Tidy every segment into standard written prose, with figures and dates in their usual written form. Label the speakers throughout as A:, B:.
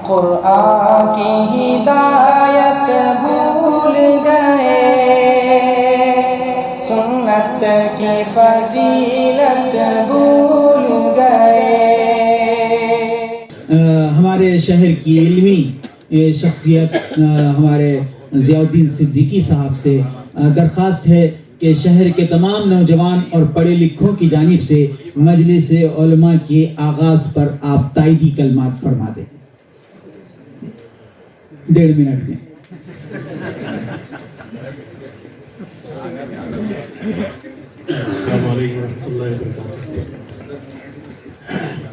A: قرآن کی ہدایت بھول گئے، سنت کی فضیلت بھول گئے۔
B: ہمارے شہر کی علمی شخصیت ہمارے ضیاء الدین صدیقی صاحب سے درخواست ہے کہ شہر کے تمام نوجوان اور پڑھے لکھوں کی جانب سے مجلس علماء کے آغاز پر آپ تائیدی کلمات فرما دیں 1.5 منٹ میں۔
C: السلام علیکم ورحمۃ اللہ وبرکاتہ۔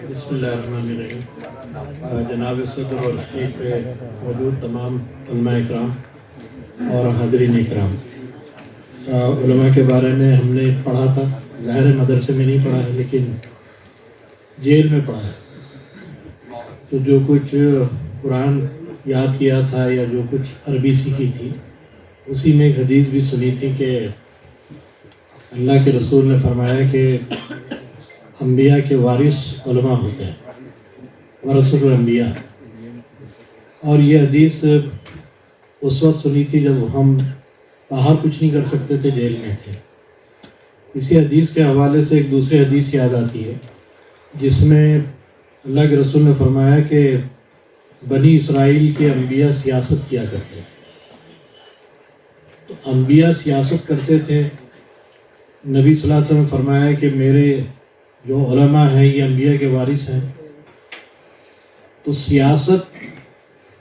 C: بسم اللہ الرحمن الرحیم۔ جناب صدر اور اسٹیج پہ موجود تمام علماء اکرام اور حاضرین اکرام، علماء کے بارے میں ہم نے پڑھا تھا، ظاہر مدرسے میں نہیں پڑھا ہے لیکن جیل میں پڑھا ہے، تو جو کچھ قرآن یاد کیا تھا یا جو کچھ عربی سیکھی تھی اسی میں ایک حدیث بھی سنی تھی کہ اللہ کے رسول نے فرمایا کہ انبیاء کے وارث علماء ہوتے ہیں، ورثۃ الانبیاء، اور یہ حدیث اس وقت سنی تھی جب ہم باہر کچھ نہیں کر سکتے تھے، جیل میں تھے۔ اسی حدیث کے حوالے سے ایک دوسری حدیث یاد آتی ہے جس میں اللہ کے رسول نے فرمایا کہ بنی اسرائیل کے انبیاء سیاست کیا کرتے تھے، تو انبیاء سیاست کرتے تھے۔ نبی صلی اللہ علیہ وسلم نے فرمایا کہ میرے جو علماء ہیں یہ انبیاء کے وارث ہیں، تو سیاست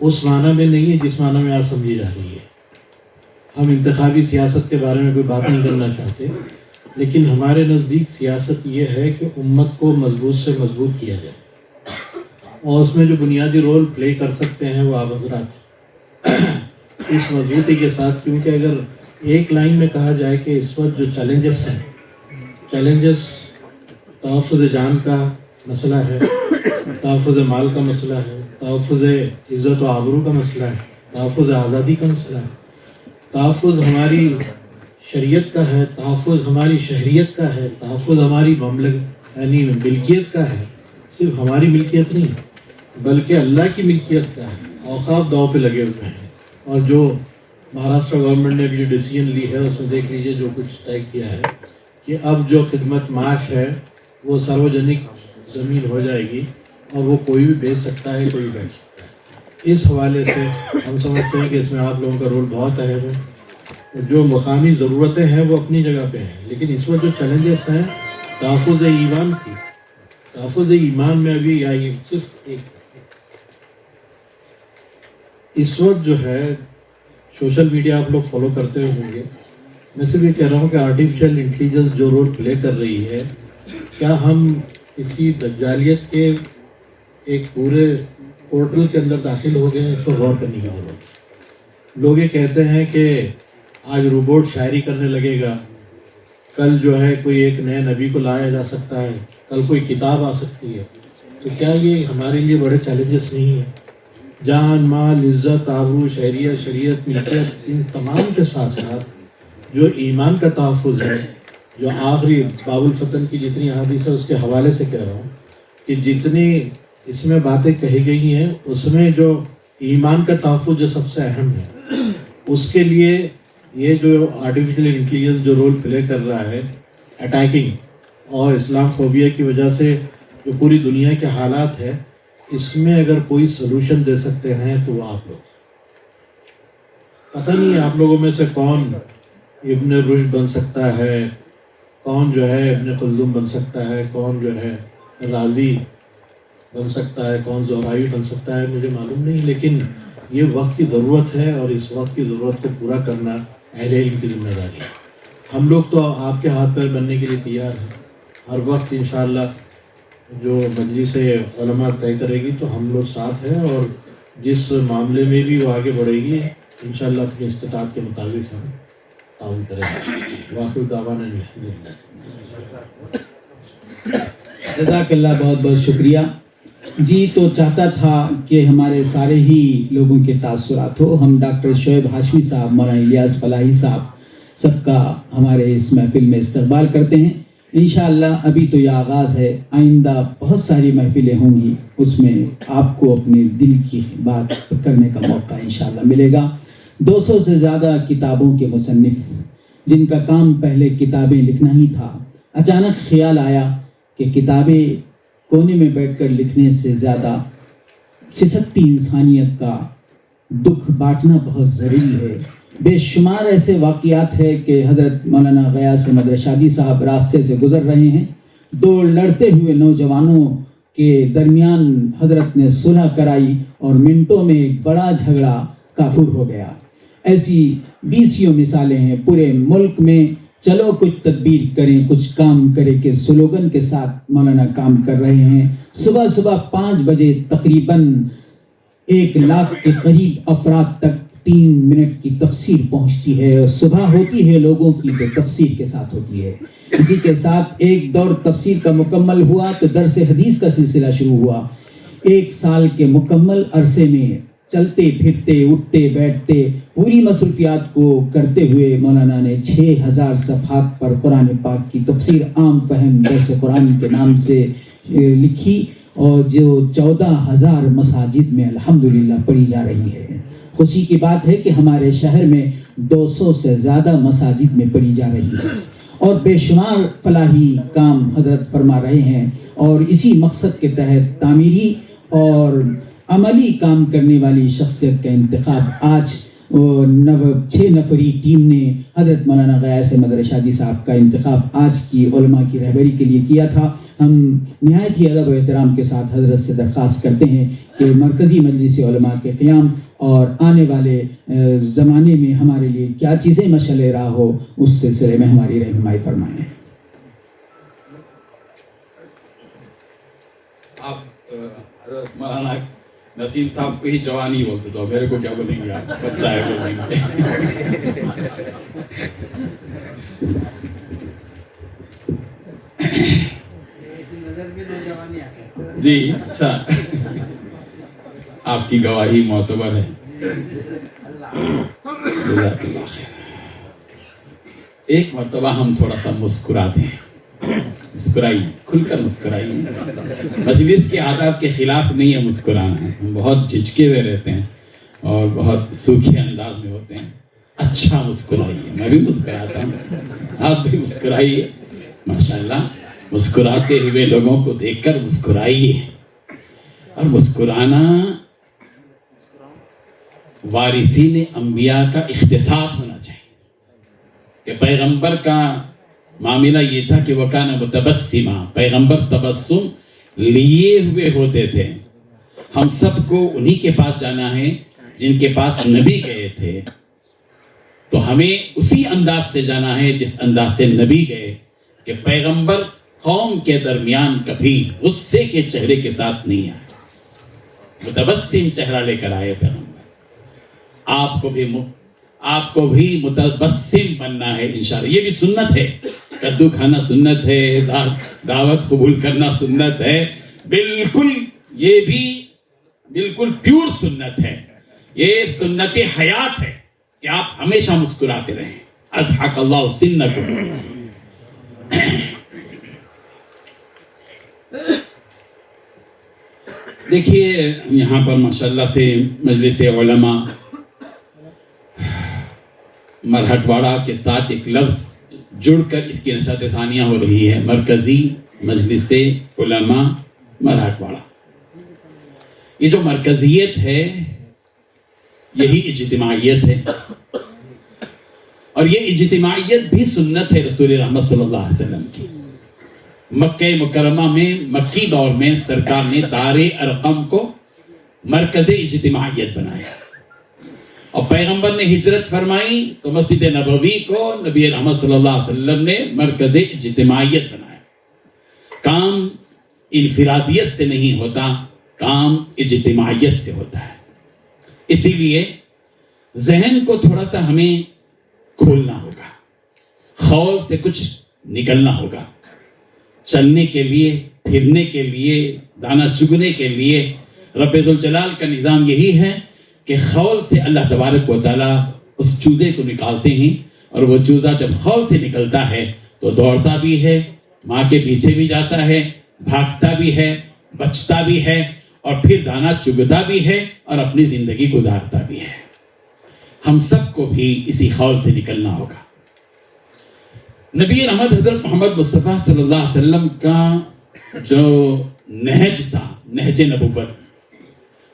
C: اس معنی میں نہیں ہے جس معنی میں آپ سمجھی جا رہی ہے۔ ہم انتخابی سیاست کے بارے میں کوئی بات نہیں کرنا چاہتے، لیکن ہمارے نزدیک سیاست یہ ہے کہ امت کو مضبوط سے مضبوط کیا جائے، اور اس میں جو بنیادی رول پلے کر سکتے ہیں وہ آپ حضرات اس مضبوطی کے ساتھ، کیونکہ اگر ایک لائن میں کہا جائے کہ اس وقت جو چیلنجز ہیں، چیلنجز تحفظ جان کا مسئلہ ہے، تحفظ مال کا مسئلہ ہے، تحفظ عزت و آبرو کا مسئلہ ہے، تحفظ آزادی کا مسئلہ ہے، تحفظ ہماری شریعت کا ہے، تحفظ ہماری شہریت کا ہے، تحفظ ہماری یعنی ملکیت کا ہے، صرف ہماری ملکیت نہیں بلکہ اللہ کی ملکیت کا ہے۔ اوقاف داؤ پہ لگے ہوئے ہیں، اور جو مہاراشٹر گورنمنٹ نے بھی جو ڈیسیجن لی ہے اس میں دیکھ لیجئے جو کچھ طے کیا ہے کہ اب جو خدمت معاش ہے وہ سروجنک زمین ہو جائے گی اور وہ کوئی بھی بیچ سکتا ہے، کوئی بھی بیچ سکتا ہے۔ اس حوالے سے ہم سمجھتے ہیں کہ اس میں آپ لوگوں کا رول بہت اہم ہے۔ جو مقامی ضرورتیں ہیں وہ اپنی جگہ پہ ہیں، لیکن اس وقت جو چیلنجز ہیں تحفظ ایمان کی، تحفظ ایمان میں ابھی آئی صرف ایک، اس وقت جو ہے سوشل میڈیا آپ لوگ فالو کرتے ہوں گے، میں صرف یہ کہہ رہا ہوں کہ آرٹیفیشل انٹیلیجنس جو رول پلے کر رہی ہے، کیا ہم کسی دجالیت کے ایک پورے پورٹل کے اندر داخل ہو گئے ہیں؟ اس پر غور کرنے کی ضرورت ہے۔ لوگ یہ کہتے ہیں کہ آج روبوٹ شاعری کرنے لگے گا، کل جو ہے کوئی ایک نئے نبی کو لایا جا سکتا ہے، کل کوئی کتاب آ سکتی ہے، تو کیا یہ ہمارے لیے بڑے چیلنجز نہیں ہیں؟ جان، مال، عزت، آبرو، شہریت، شریعت، ملکیت، ان تمام کے ساتھ ساتھ جو ایمان کا تحفظ ہے، جو آخری باب الفتن کی جتنی احادیث ہے اس کے حوالے سے کہہ رہا ہوں کہ جتنی اس میں باتیں کہی گئی ہیں اس میں جو ایمان کا تحفظ جو سب سے اہم ہے، اس کے لیے یہ جو آرٹیفیشل انٹیلیجنس جو رول پلے کر رہا ہے اٹیکنگ اور اسلام فوبیا کی وجہ سے جو پوری دنیا کے حالات ہے، اس میں اگر کوئی سلوشن دے سکتے ہیں تو وہ آپ لوگ، پتہ نہیں آپ لوگوں میں سے کون ابن رشد بن سکتا ہے، کون جو ہے ابن خلدون بن سکتا ہے، کون جو ہے رازی بن سکتا ہے، کون زہراوی بن سکتا ہے، مجھے معلوم نہیں، لیکن یہ وقت کی ضرورت ہے اور اس وقت کی ضرورت کو پورا کرنا اہل علم کی ذمہ داری ہے۔ ہم لوگ تو آپ کے ہاتھ پیر بننے کے لیے تیار ہیں، ہر وقت انشاءاللہ جو مجلس علماء طے کرے گی تو ہم لوگ ساتھ ہیں، اور جس معاملے میں بھی وہ آگے بڑھے گی انشاءاللہ اپنی استطاعت کے مطابق ہم تعاون کریں گے۔ واخر دعوانا الحمدللہ۔
B: جزاک اللہ، بہت بہت شکریہ جی۔ تو چاہتا تھا کہ ہمارے سارے ہی لوگوں کے تاثرات ہو، ہم ڈاکٹر شعیب ہاشمی صاحب، مولانا الیاس فلاحی صاحب، سب کا ہمارے اس محفل میں استقبال کرتے ہیں۔ انشاءاللہ ابھی تو یہ آغاز ہے، آئندہ بہت ساری محفلیں ہوں گی، اس میں آپ کو اپنے دل کی بات کرنے کا موقع انشاءاللہ ملے گا۔ 200 سے زیادہ کتابوں کے مصنف جن کا کام پہلے کتابیں لکھنا ہی تھا، اچانک خیال آیا کہ کتابیں کونے میں بیٹھ کر لکھنے سے زیادہ سسکتی انسانیت کا دکھ بانٹنا بہت ضروری ہے۔ بے شمار ایسے واقعات ہیں کہ حضرت مولانا غیاث احمد رشادی صاحب راستے سے گزر رہے ہیں، دو لڑتے ہوئے نوجوانوں کے درمیان حضرت نے صلح کرائی اور منٹوں میں ایک بڑا جھگڑا کافور ہو گیا۔ ایسی 20 مثالیں ہیں پورے ملک میں۔ چلو کچھ تدبیر کریں، کچھ کام کریں کے سلوگن کے ساتھ مولانا کام کر رہے ہیں۔ صبح 5 بجے تقریباً 1 لاکھ کے قریب افراد تک 3 منٹ کی تفسیر پہنچتی ہے، اور صبح ہوتی ہے لوگوں کی تو تفسیر کے ساتھ ہوتی ہے۔ اسی کے ساتھ ایک دور تفسیر کا مکمل ہوا تو درس حدیث کا سلسلہ شروع ہوا۔ 1 سال کے مکمل عرصے میں چلتے پھرتے اٹھتے بیٹھتے پوری مصروفیات کو کرتے ہوئے مولانا نے 6000 صفحات پر قرآن پاک کی تفسیر عام فہم درس قرآن کے نام سے لکھی، اور جو 14000 مساجد میں الحمدللہ پڑھی جا رہی ہے۔ خوشی کی بات ہے کہ ہمارے شہر میں 200 سے زیادہ مساجد میں پڑھی جا رہی ہے، اور بے شمار فلاحی کام حضرت فرما رہے ہیں، اور اسی مقصد کے تحت تعمیری اور عملی کام کرنے والی شخصیت کا انتخاب آج 6 نفری ٹیم نے حضرت مولانا غیاث احمد رشادی صاحب کا انتخاب آج کی علماء کی رہبری کے لیے کیا تھا۔ ہم نہایت ہی ادب و احترام کے ساتھ حضرت سے درخواست کرتے ہیں کہ مرکزی مجلس علماء کے قیام اور آنے والے زمانے میں ہمارے لیے کیا چیزیں مشعل راہ ہو، اس سلسلے میں ہماری رہنمائی فرمائیں۔
D: آپ مولانا نسیم صاحب کو ہی جوانی بولتے تو میرے کو کیا بولیں گے؟ آپ بچہ ہے بولیں گے۔ جی اچھا، آپ کی گواہی معتبر ہے۔ ایک مرتبہ ہم تھوڑا سا مسکراتے ہیں، مسکرائیے، کھل کر مسکرائیے۔ مجلس کے آداب کے خلاف نہیں ہے مسکرانا ہے، ہم بہت جھجکے ہوئے رہتے ہیں اور بہت سوکھے انداز میں ہوتے ہیں۔ اچھا مسکرائیے، میں بھی مسکراتا ہوں، آپ بھی مسکرائیے۔ ماشاءاللہ مسکراتے ہوئے لوگوں کو دیکھ کر مسکرائیے، اور مسکرانا وارثین انبیاء کا اختصاص ہونا چاہیے، کہ پیغمبر کا معاملہ یہ تھا کہ وہ کان متبسما، پیغمبر تبسم لیے ہوئے ہوتے تھے۔ ہم سب کو انہی کے پاس جانا ہے جن کے پاس نبی گئے تھے، تو ہمیں اسی انداز سے جانا ہے جس انداز سے نبی گئے، کہ پیغمبر قوم کے درمیان کبھی غصے کے چہرے کے ساتھ نہیں آئے، متبسم چہرہ لے کر آئے پیغمبر۔ آپ کو بھی متبسم بننا ہے انشاءاللہ۔ یہ بھی سنت ہے، کدو کھانا سنت ہے، دعوت قبول کرنا سنت ہے، بالکل یہ بھی بالکل پیور سنت ہے، یہ سنت حیات ہے کہ آپ ہمیشہ مسکراتے رہیں۔ اضحک اللہ سنکم۔ دیکھیے یہاں پر ماشاءاللہ سے مجلس علماء مرہٹ واڑہ کے ساتھ ایک لفظ جڑ کر اس کی نشاط ثانیہ ہو رہی ہے، مرکزی مجلس علماء مرہٹ واڑہ۔ یہ جو مرکزیت ہے یہی اجتماعیت ہے، اور یہ اجتماعیت بھی سنت ہے رسول رحمت صلی اللہ علیہ وسلم کی۔ مکہ مکرمہ میں مکی دور میں سرکار نے دار ارقم کو مرکز اجتماعیت بنایا، اور پیغمبر نے ہجرت فرمائی تو مسجد نبوی کو نبی رحمت صلی اللہ علیہ وسلم نے مرکز اجتماعیت بنایا۔ کام انفرادیت سے نہیں ہوتا، کام اجتماعیت سے ہوتا ہے۔ اسی لیے ذہن کو تھوڑا سا ہمیں کھولنا ہوگا، خول سے کچھ نکلنا ہوگا، چلنے کے لیے، پھرنے کے لیے، دانہ چگنے کے لیے۔ رب ذوالجلال کا نظام یہی ہے کہ خول سے اللہ تبارک و تعالیٰ اس چوزے کو نکالتے ہیں، اور وہ چوزہ جب خول سے نکلتا ہے تو دوڑتا بھی ہے، ماں کے پیچھے بھی جاتا ہے، بھاگتا بھی ہے، بچتا بھی ہے، اور پھر دانا چگتا بھی ہے اور اپنی زندگی گزارتا بھی ہے۔ ہم سب کو بھی اسی خول سے نکلنا ہوگا۔ نبی رحمت حضرت محمد مصطفیٰ صلی اللہ علیہ وسلم کا جو نہج تھا، نہج نبوت،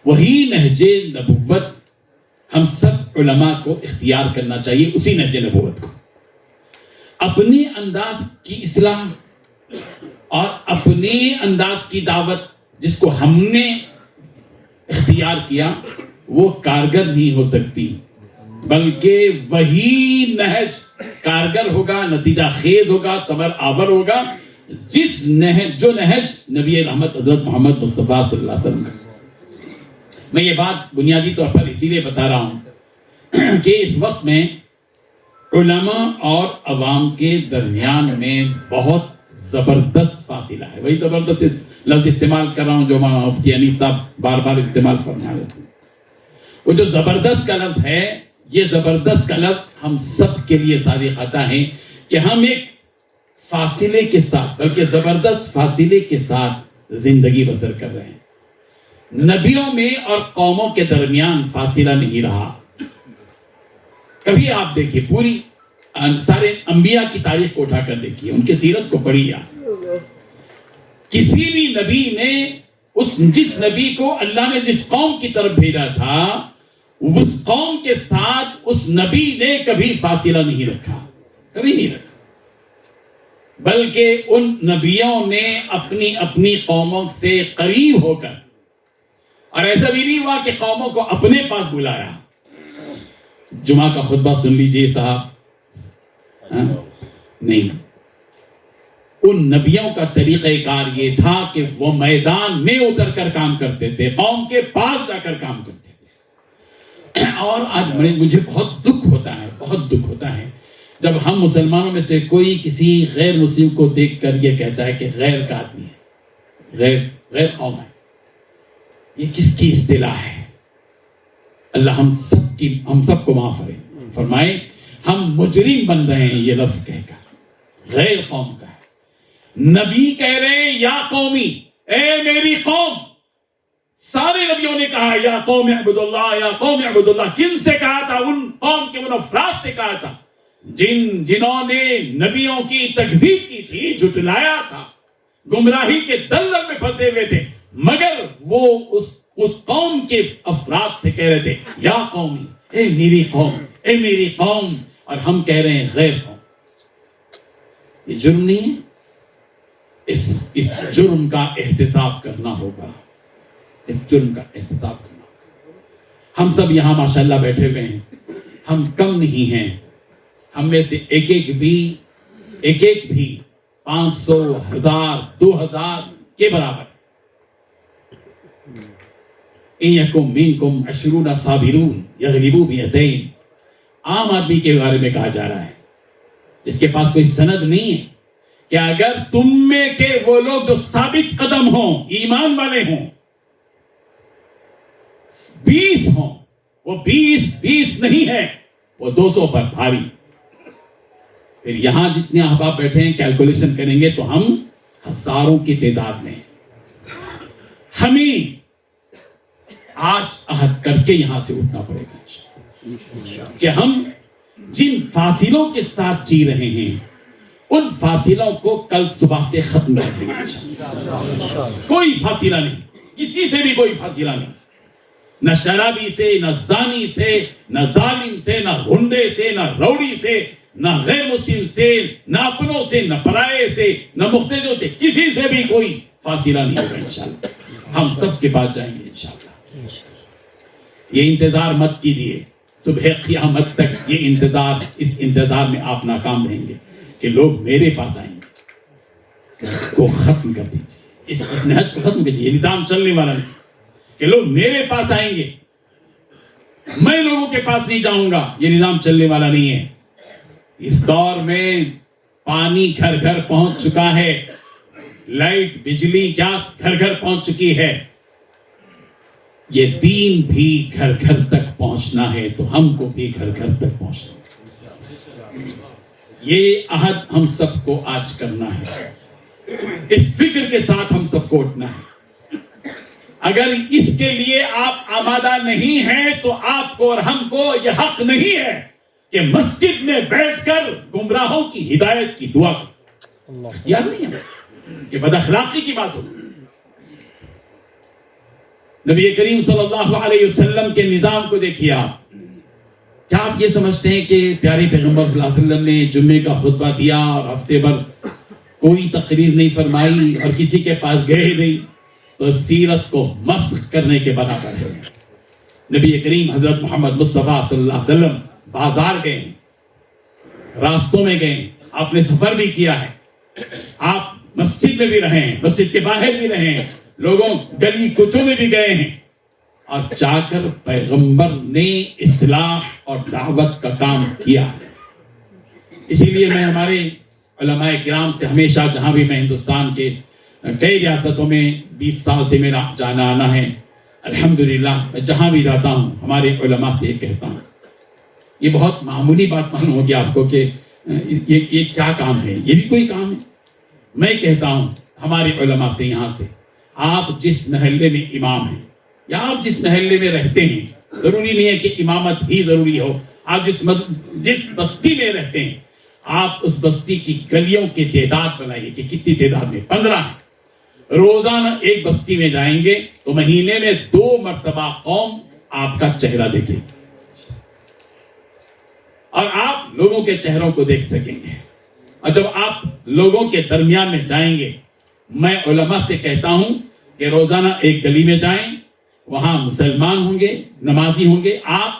D: وہی نہج نبوت ہم سب علماء کو اختیار کرنا چاہیے، اسی نہج نبوت کو۔ اپنی انداز کی اصلاح اور اپنی انداز کی دعوت جس کو ہم نے اختیار کیا وہ کارگر نہیں ہو سکتی، بلکہ وہی نہج کارگر ہوگا، نتیجہ خیز ہوگا، ثمر آور ہوگا، جو نہج نبی رحمت حضرت محمد مصطفیٰ صلی اللہ علیہ وسلم کا۔ میں یہ بات بنیادی طور پر اسی لیے بتا رہا ہوں کہ اس وقت میں علماء اور عوام کے درمیان میں بہت زبردست فاصلہ ہے۔ وہی زبردست لفظ استعمال کر رہا ہوں جو مفتی انیس صاحب بار بار استعمال فرما رہے ہیں۔ وہ جو زبردست کا لفظ ہے، یہ زبردست کا لفظ ہم سب کے لیے صادق آتا ہے کہ ہم ایک فاصلے کے ساتھ، بلکہ زبردست فاصلے کے ساتھ زندگی بسر کر رہے ہیں۔ نبیوں میں اور قوموں کے درمیان فاصلہ نہیں رہا۔ کبھی آپ دیکھیں، پوری سارے انبیاء کی تاریخ کو اٹھا کر دیکھیے، ان کی سیرت کو پڑھیے۔ کسی بھی نبی نے جس نبی کو اللہ نے جس قوم کی طرف بھیجا تھا، اس قوم کے ساتھ اس نبی نے کبھی فاصلہ نہیں رکھا، کبھی نہیں رکھا، بلکہ ان نبیوں نے اپنی اپنی قوموں سے قریب ہو کر، اور ایسا بھی نہیں ہوا کہ قوموں کو اپنے پاس بلایا۔ جمعہ کا خطبہ سن لیجئے صاحب، نہیں، ان نبیوں کا طریقہ کار یہ تھا کہ وہ میدان میں اتر کر کام کرتے تھے، قوم کے پاس جا کر کام کرتے تھے۔ اور آج مجھے بہت دکھ ہوتا ہے جب ہم مسلمانوں میں سے کوئی کسی غیر مسلم کو دیکھ کر یہ کہتا ہے کہ غیر کا آدمی ہے، غیر قوم ہے۔ یہ کس کی اصطلاح ہے؟ اللہ ہم سب کو معاف فرمائے۔ ہم مجرم بن رہے ہیں یہ لفظ کہہ کر، غیر قوم کا ہے۔ نبی کہہ رہے ہیں یا قومی، اے میری قوم۔ سارے نبیوں نے کہا یا قوم اعبدوا اللہ، یا قوم اعبدوا اللہ۔ کن سے کہا تھا؟ ان قوم کے ان افراد سے کہا تھا جنہوں نے نبیوں کی تکذیب کی تھی، جھٹلایا تھا، گمراہی کے دلدل میں پھنسے ہوئے تھے، مگر وہ اس قوم کے افراد سے کہہ رہے تھے یا قومی، اے میری قوم، اے میری قوم، اور ہم کہہ رہے ہیں غیر قوم۔ یہ جرم نہیں ہے؟ اس جرم کا احتساب کرنا ہوگا، اس جرم کا احتساب کرنا ہوگا۔ ہم سب یہاں ماشاءاللہ بیٹھے ہوئے ہیں، ہم کم نہیں ہیں، ہم میں سے ایک ایک بھی 500، 1000، 2000 کے برابر۔ ان یکم منکم 20 صابرون یغلبوا 200۔ عام آدمی کے بارے میں کہا جا رہا ہے جس کے پاس کوئی سند نہیں ہے کہ اگر تم میں کے وہ لوگ جو ثابت قدم ہوں، ایمان والے ہوں، 20 ہوں، وہ 20 نہیں ہے، وہ 200 پر بھاری۔ پھر یہاں جتنے احباب بیٹھے ہیں کیلکولیشن کریں گے تو ہم ہزاروں کی تعداد میں۔ ہمیں آج عہد کر کے یہاں سے اٹھنا پڑے گا کہ ہم جن فاصلوں کے ساتھ جی رہے ہیں ان فاصلوں کو کل صبح سے ختم کر دیں گے۔ کوئی فاصلہ نہیں، کسی سے بھی کوئی فاصلہ نہیں، نہ شرابی سے، نہ زانی سے، نہ ظالم سے، نہ غنڈے سے، نہ روڑی سے، نہ غیر مسلم سے، نہ اپنوں سے، نہ پرائے سے، نہ مختلفوں سے، کسی سے بھی کوئی فاصلہ نہیں ہوگا انشاءاللہ۔ ہم سب کے پاس جائیں گے انشاءاللہ۔ یہ انتظار مت کیجیے صبح قیامت تک، اس انتظار میں آپ ناکام رہیں گے کہ لوگ میرے پاس آئیں گے۔ اس کو ختم کر دیجیے، اس نہج کو ختم کیجیے۔ یہ نظام چلنے والا نہیں کہ لوگ میرے پاس آئیں گے، میں لوگوں کے پاس نہیں جاؤں گا، یہ نظام چلنے والا نہیں ہے۔ اس دور میں پانی گھر گھر پہنچ چکا ہے، لائٹ، بجلی، گیس گھر گھر پہنچ چکی ہے، یہ دین بھی گھر گھر تک پہنچنا ہے تو ہم کو بھی گھر گھر تک پہنچنا ہے۔ یہ عہد ہم سب کو آج کرنا ہے۔ اس فکر کے ساتھ ہم سب کو اٹھنا ہے. اگر اس کے لیے آپ آمادہ نہیں ہیں تو آپ کو اور ہم کو یہ حق نہیں ہے کہ مسجد میں بیٹھ کر گمراہوں کی ہدایت کی دعا کریں. یاد نہیں ہے، یہ بد اخلاقی کی بات ہوگی. نبی کریم صلی اللہ علیہ وسلم کے نظام کو دیکھیے آپ. کیا آپ یہ سمجھتے ہیں کہ پیارے پیغمبر صلی اللہ علیہ وسلم نے جمعے کا خطبہ دیا اور ہفتے بھر کوئی تقریر نہیں فرمائی اور کسی کے پاس گئے نہیں تو سیرت کو مسخ کرنے کے برابر ہے؟ نبی کریم حضرت محمد مصطفیٰ صلی اللہ علیہ وسلم بازار گئے، راستوں میں گئے، آپ نے سفر بھی کیا ہے، آپ مسجد میں بھی رہے ہیں، مسجد کے باہر بھی رہے ہیں، لوگوں گلی کوچوں میں بھی گئے ہیں، اور جا کر پیغمبر نے اصلاح اور دعوت کا کام کیا. اسی لیے میں ہمارے علماء کرام سے ہمیشہ، جہاں بھی میں ہندوستان کے کئی ریاستوں میں 20 سال سے میرا جانا آنا ہے، الحمدللہ میں جہاں بھی جاتا ہوں ہمارے علماء سے یہ کہتا ہوں. یہ بہت معمولی بات معلوم ہوگی آپ کو کہ یہ کیا کام ہے، یہ بھی کوئی کام ہے. میں کہتا ہوں ہمارے علماء سے یہاں سے، آپ جس محلے میں امام ہیں یا آپ جس محلے میں رہتے ہیں، ضروری نہیں ہے کہ امامت ہی ضروری ہو. آپ جس بستی میں رہتے ہیں، آپ اس بستی کی گلیوں کی تعداد بنائیے کہ کتنی تعداد میں 15 ہے. روزانہ ایک بستی میں جائیں گے تو مہینے میں 2 مرتبہ قوم آپ کا چہرہ دیکھے گی اور آپ لوگوں کے چہروں کو دیکھ سکیں گے. اور جب آپ لوگوں کے درمیان میں جائیں گے، میں علماء سے کہتا ہوں کہ روزانہ ایک گلی میں جائیں، وہاں مسلمان ہوں گے، نمازی ہوں گے. آپ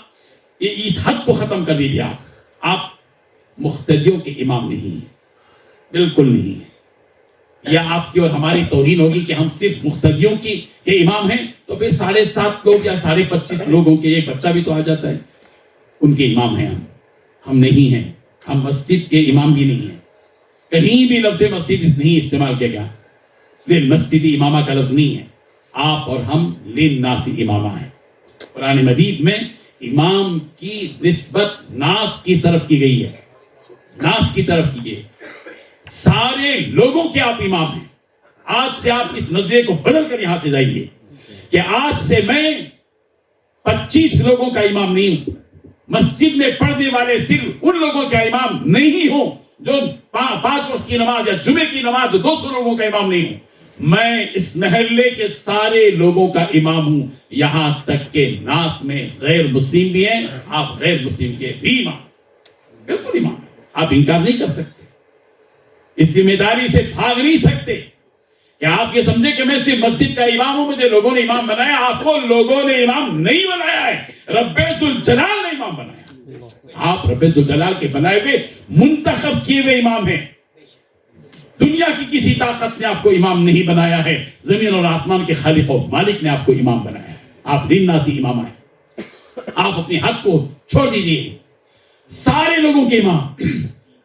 D: اس حد کو ختم کر دیجیے. آپ مقتدیوں کے امام نہیں ہیں، بالکل نہیں ہیں. یا آپ کی اور ہماری توہین ہوگی کہ ہم صرف مقتدیوں کے امام ہیں تو پھر 7.5 لوگ یا 25 لوگوں کے ایک بچہ بھی تو آ جاتا ہے، ان کے امام ہیں. ہم نہیں ہیں. ہم مسجد کے امام بھی نہیں ہیں. کہیں بھی لفظ مسجد نہیں استعمال کیا گیا. مسجدی امامہ کا لفظ نہیں ہے. آپ اور ہم للناس امامہ ہیں. قرآن مجید میں امام کی نسبت ناس کی طرف کی گئی ہے، ناس کی طرف کی گئی. سارے لوگوں کے آپ امام ہیں. آج سے آپ اس نظریے کو بدل کر یہاں سے جائیے کہ آج سے میں 25 لوگوں کا امام نہیں ہوں. مسجد میں پڑھنے والے صرف ان لوگوں کا امام نہیں ہوں جو 5 وقت کی نماز یا جمعے کی نماز 200 لوگوں کا امام نہیں ہوں. میں اس محلے کے سارے لوگوں کا امام ہوں، یہاں تک کہ ناس میں غیر مسلم بھی ہیں. آپ غیر مسلم کے بھی امام، بالکل امام ہیں. آپ انکار نہیں کر سکتے. اس ذمہ داری سے بھاگ نہیں سکتے کہ آپ یہ سمجھے کہ میں صرف مسجد کا امام ہوں، مجھے لوگوں نے امام بنایا. آپ کو لوگوں نے امام نہیں بنایا ہے، رب ذوالجلال نے امام بنایا. آپ رب ذوالجلال کے بنائے ہوئے منتخب کیے ہوئے امام ہیں. دنیا کی کسی طاقت نے آپ کو امام نہیں بنایا ہے. زمین اور آسمان کے خالق و مالک نے آپ کو امام بنایا ہے. آپ للناس امام ہیں. آپ اپنے حق کو چھوڑ دیجیے. سارے لوگوں کے امام.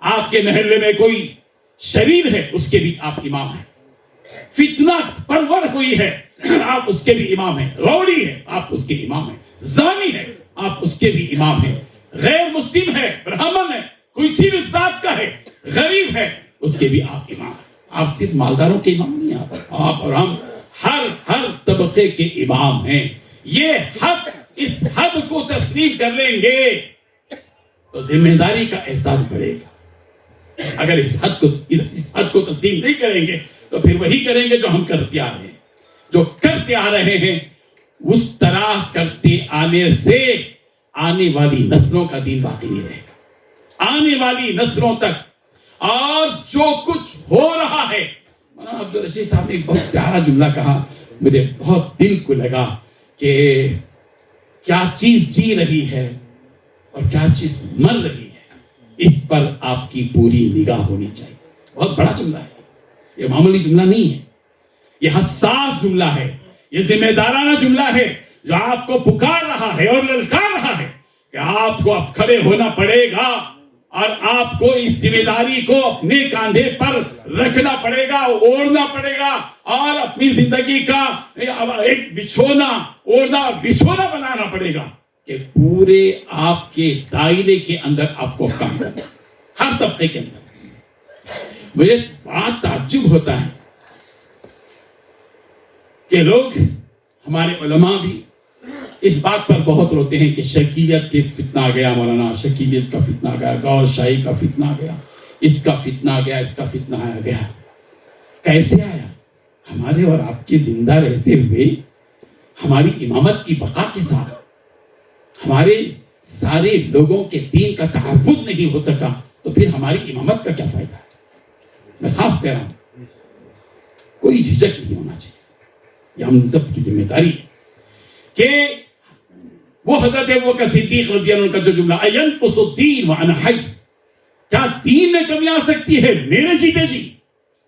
D: آپ کے محلے میں کوئی شریر ہے، اس کے بھی آپ امام ہیں. فتنہ پرور ہوئی ہے، آپ اس کے بھی امام ہیں. روڑی ہے، آپ اس کے امام ہیں. زانی ہے، آپ اس کے بھی امام ہیں. غیر مسلم ہے، برہمن ہے، کوئی صرف ذات کا ہے، غریب ہے، اس کے بھی آپ امام ہیں. آپ صرف مالداروں کے امام نہیں. آپ اور ہم ہر طبقے کے امام ہیں. یہ حق، اس حد کو تسلیم کر لیں گے تو ذمہ داری کا احساس بڑھے گا. اگر اس حد کو تسلیم نہیں کریں گے تو پھر وہی کریں گے جو ہم کرتے آ رہے ہیں. جو کرتے آ رہے ہیں اس طرح کرتے آنے سے آنے والی نسلوں کا دین باقی نہیں رہے گا. آنے والی نسلوں تک. اور جو کچھ ہو رہا ہے، مولانا عبدالرشید صاحب نے ایک بہت پیارا جملہ کہا، مجھے بہت دل کو لگا کہ کیا چیز جی رہی ہے اور کیا چیز مر رہی ہے، اس پر آپ کی پوری نگاہ ہونی چاہیے. بہت بڑا جملہ ہے، یہ معمولی جملہ نہیں ہے. یہ حساس جملہ ہے، یہ ذمہ دارانہ جملہ ہے جو آپ کو پکار رہا ہے اور للکار رہا ہے کہ آپ کو اب کھڑے ہونا پڑے گا اور آپ کو اس ذمہ داری کو اپنے کاندھے پر رکھنا پڑے گا، اوڑھنا پڑے گا اور اپنی زندگی کا ایک بچھونا بنانا پڑے گا کہ پورے آپ کے دائرے کے اندر آپ کو کام کرنا، ہر طبقے کے اندر. مجھے بڑا تعجب ہوتا ہے کہ لوگ ہمارے علماء بھی اس بات پر بہت روتے ہیں کہ شکیت کے فتنہ آ گیا مولانا، شکیت کا فتنہ آ گیا، غور شاہی کا فتنہ آ گیا، اس کا فتنہ آ گیا، اس کا فتنہ آ گیا. کیسے آیا؟ ہمارے اور آپ کے زندہ رہتے ہوئے ہماری امامت کی بقا کے ساتھ ہمارے سارے لوگوں کے دین کا تحفظ نہیں ہو سکا تو پھر ہماری امامت کا کیا فائدہ ہے؟ میں صاف کہہ رہا ہوں، کوئی جھجک نہیں ہونا چاہیے. یہ ہم سب کی ذمہ داری ہے کہ وہ حضرت ابوبکر صدیق رضی اللہ عنہ کا جو جملہ اینقص الدین وانا حی، کیا دین میں کمی آ سکتی ہے میرے جیتے جی؟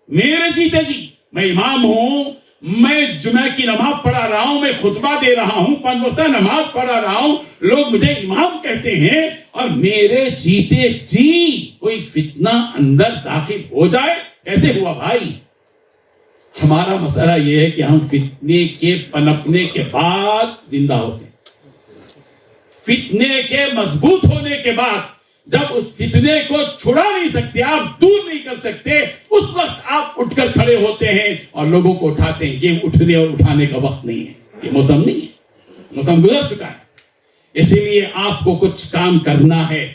D: میرے جیتے جی میں امام ہوں، میں جمعہ کی نماز پڑھا رہا ہوں، میں خطبہ دے رہا ہوں، 5 وقتہ نماز پڑھا رہا ہوں، لوگ مجھے امام کہتے ہیں، اور میرے جیتے جی کوئی فتنہ اندر داخل ہو جائے؟ کیسے ہوا بھائی؟ ہمارا مسئلہ یہ ہے کہ ہم فتنے کے پنپنے کے بعد زندہ ہوتے ہیں، فتنے کے مضبوط ہونے کے بعد جب اس فتنے کو چھڑا نہیں سکتے، آپ دور نہیں کر سکتے، اس وقت آپ اٹھ کر کھڑے ہوتے ہیں اور لوگوں کو اٹھاتے ہیں. یہ اٹھنے اور اٹھانے کا وقت نہیں ہے، یہ موسم نہیں ہے، موسم گزر چکا ہے. اسی لیے آپ کو کچھ کام کرنا ہے،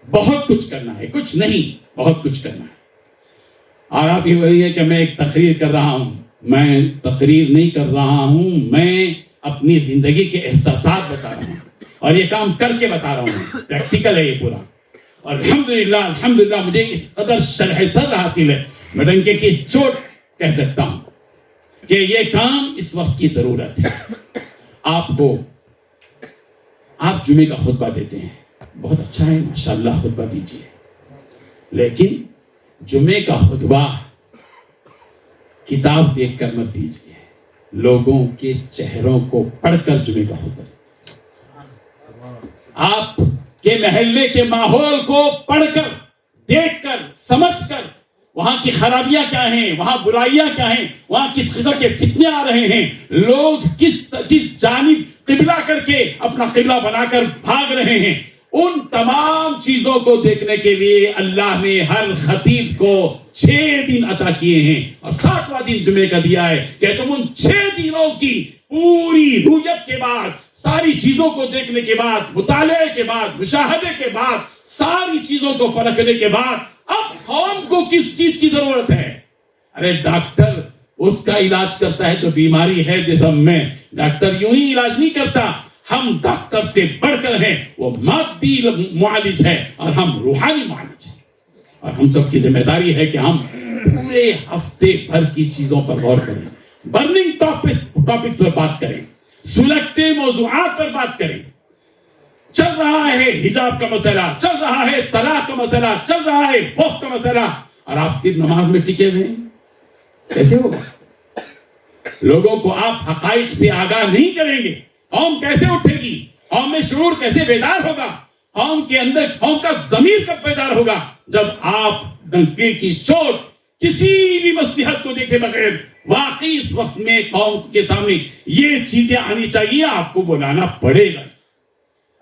D: بہت کچھ کرنا ہے، کچھ نہیں بہت کچھ کرنا ہے. اور آپ یہ وہی ہے کہ میں ایک تقریر کر رہا ہوں، میں تقریر نہیں کر رہا ہوں، میں اپنی زندگی کے احساسات بتا رہا ہوں اور یہ کام کر کے بتا رہا ہوں، پریکٹیکل ہے یہ پورا. اور الحمدللہ مجھے اس قدر شرح صدر حاصل ہے، میں ڈنکے کی چوٹ کہہ سکتا ہوں کہ یہ کام اس وقت کی ضرورت ہے. آپ کو، آپ جمعے کا خطبہ دیتے ہیں، بہت اچھا ہے، ماشاءاللہ خطبہ دیجیے، لیکن جمعے کا خطبہ کتاب دیکھ کر مت دیجیے، لوگوں کے چہروں کو پڑھ کر جمعے کا خطبہ. آپ کے محلے کے ماحول کو پڑھ کر، دیکھ کر، سمجھ کر، وہاں کی خرابیاں کیا ہیں، وہاں برائیاں کیا ہیں، وہاں کس قسم کے فتنے آ رہے ہیں، لوگ کس جانب قبلہ کر کے اپنا قبلہ بنا کر بھاگ رہے ہیں، ان تمام چیزوں کو دیکھنے کے لیے اللہ نے ہر خطیب کو 6 دن عطا کیے ہیں اور 7واں دن جمعے کا دیا ہے کہ تم ان 6 دنوں کی پوری رویت کے بعد، ساری چیزوں کو دیکھنے کے بعد، مطالعے کے بعد، مشاہدے کے بعد، ساری چیزوں کو پرکھنے کے بعد اب قوم کو کس چیز کی ضرورت ہے؟ ارے ڈاکٹر اس کا علاج کرتا ہے جو بیماری ہے جسم میں، ڈاکٹر یوں ہی علاج نہیں کرتا. ہم ڈاکٹر سے بڑھ کر ہیں، وہ مادی معالج ہے اور ہم روحانی معالج ہیں. اور ہم سب کی ذمہ داری ہے کہ ہم پورے ہفتے بھر کی چیزوں پر غور کریں، برننگ ٹاپک پر بات کریں، سلگتے موضوعات پر بات کریں. چل رہا ہے حجاب کا مسئلہ، چل رہا ہے طلاق کا مسئلہ، چل رہا ہے بوف کا مسئلہ، اور آپ صرف نماز میں ٹکے ہوئے ہیں. کیسے ہوگا؟ لوگوں کو آپ حقائق سے آگاہ نہیں کریں گے، قوم کیسے اٹھے گی؟ قوم میں شعور کیسے بیدار ہوگا؟ قوم کے اندر قوم کا ضمیر کب بیدار ہوگا؟ جب آپ ڈنکے کی چوٹ کسی بھی مصلحت کو دیکھے بغیر واقعی اس وقت میں قوم کے سامنے یہ چیزیں آنی چاہیے، آپ کو بلانا پڑے گا.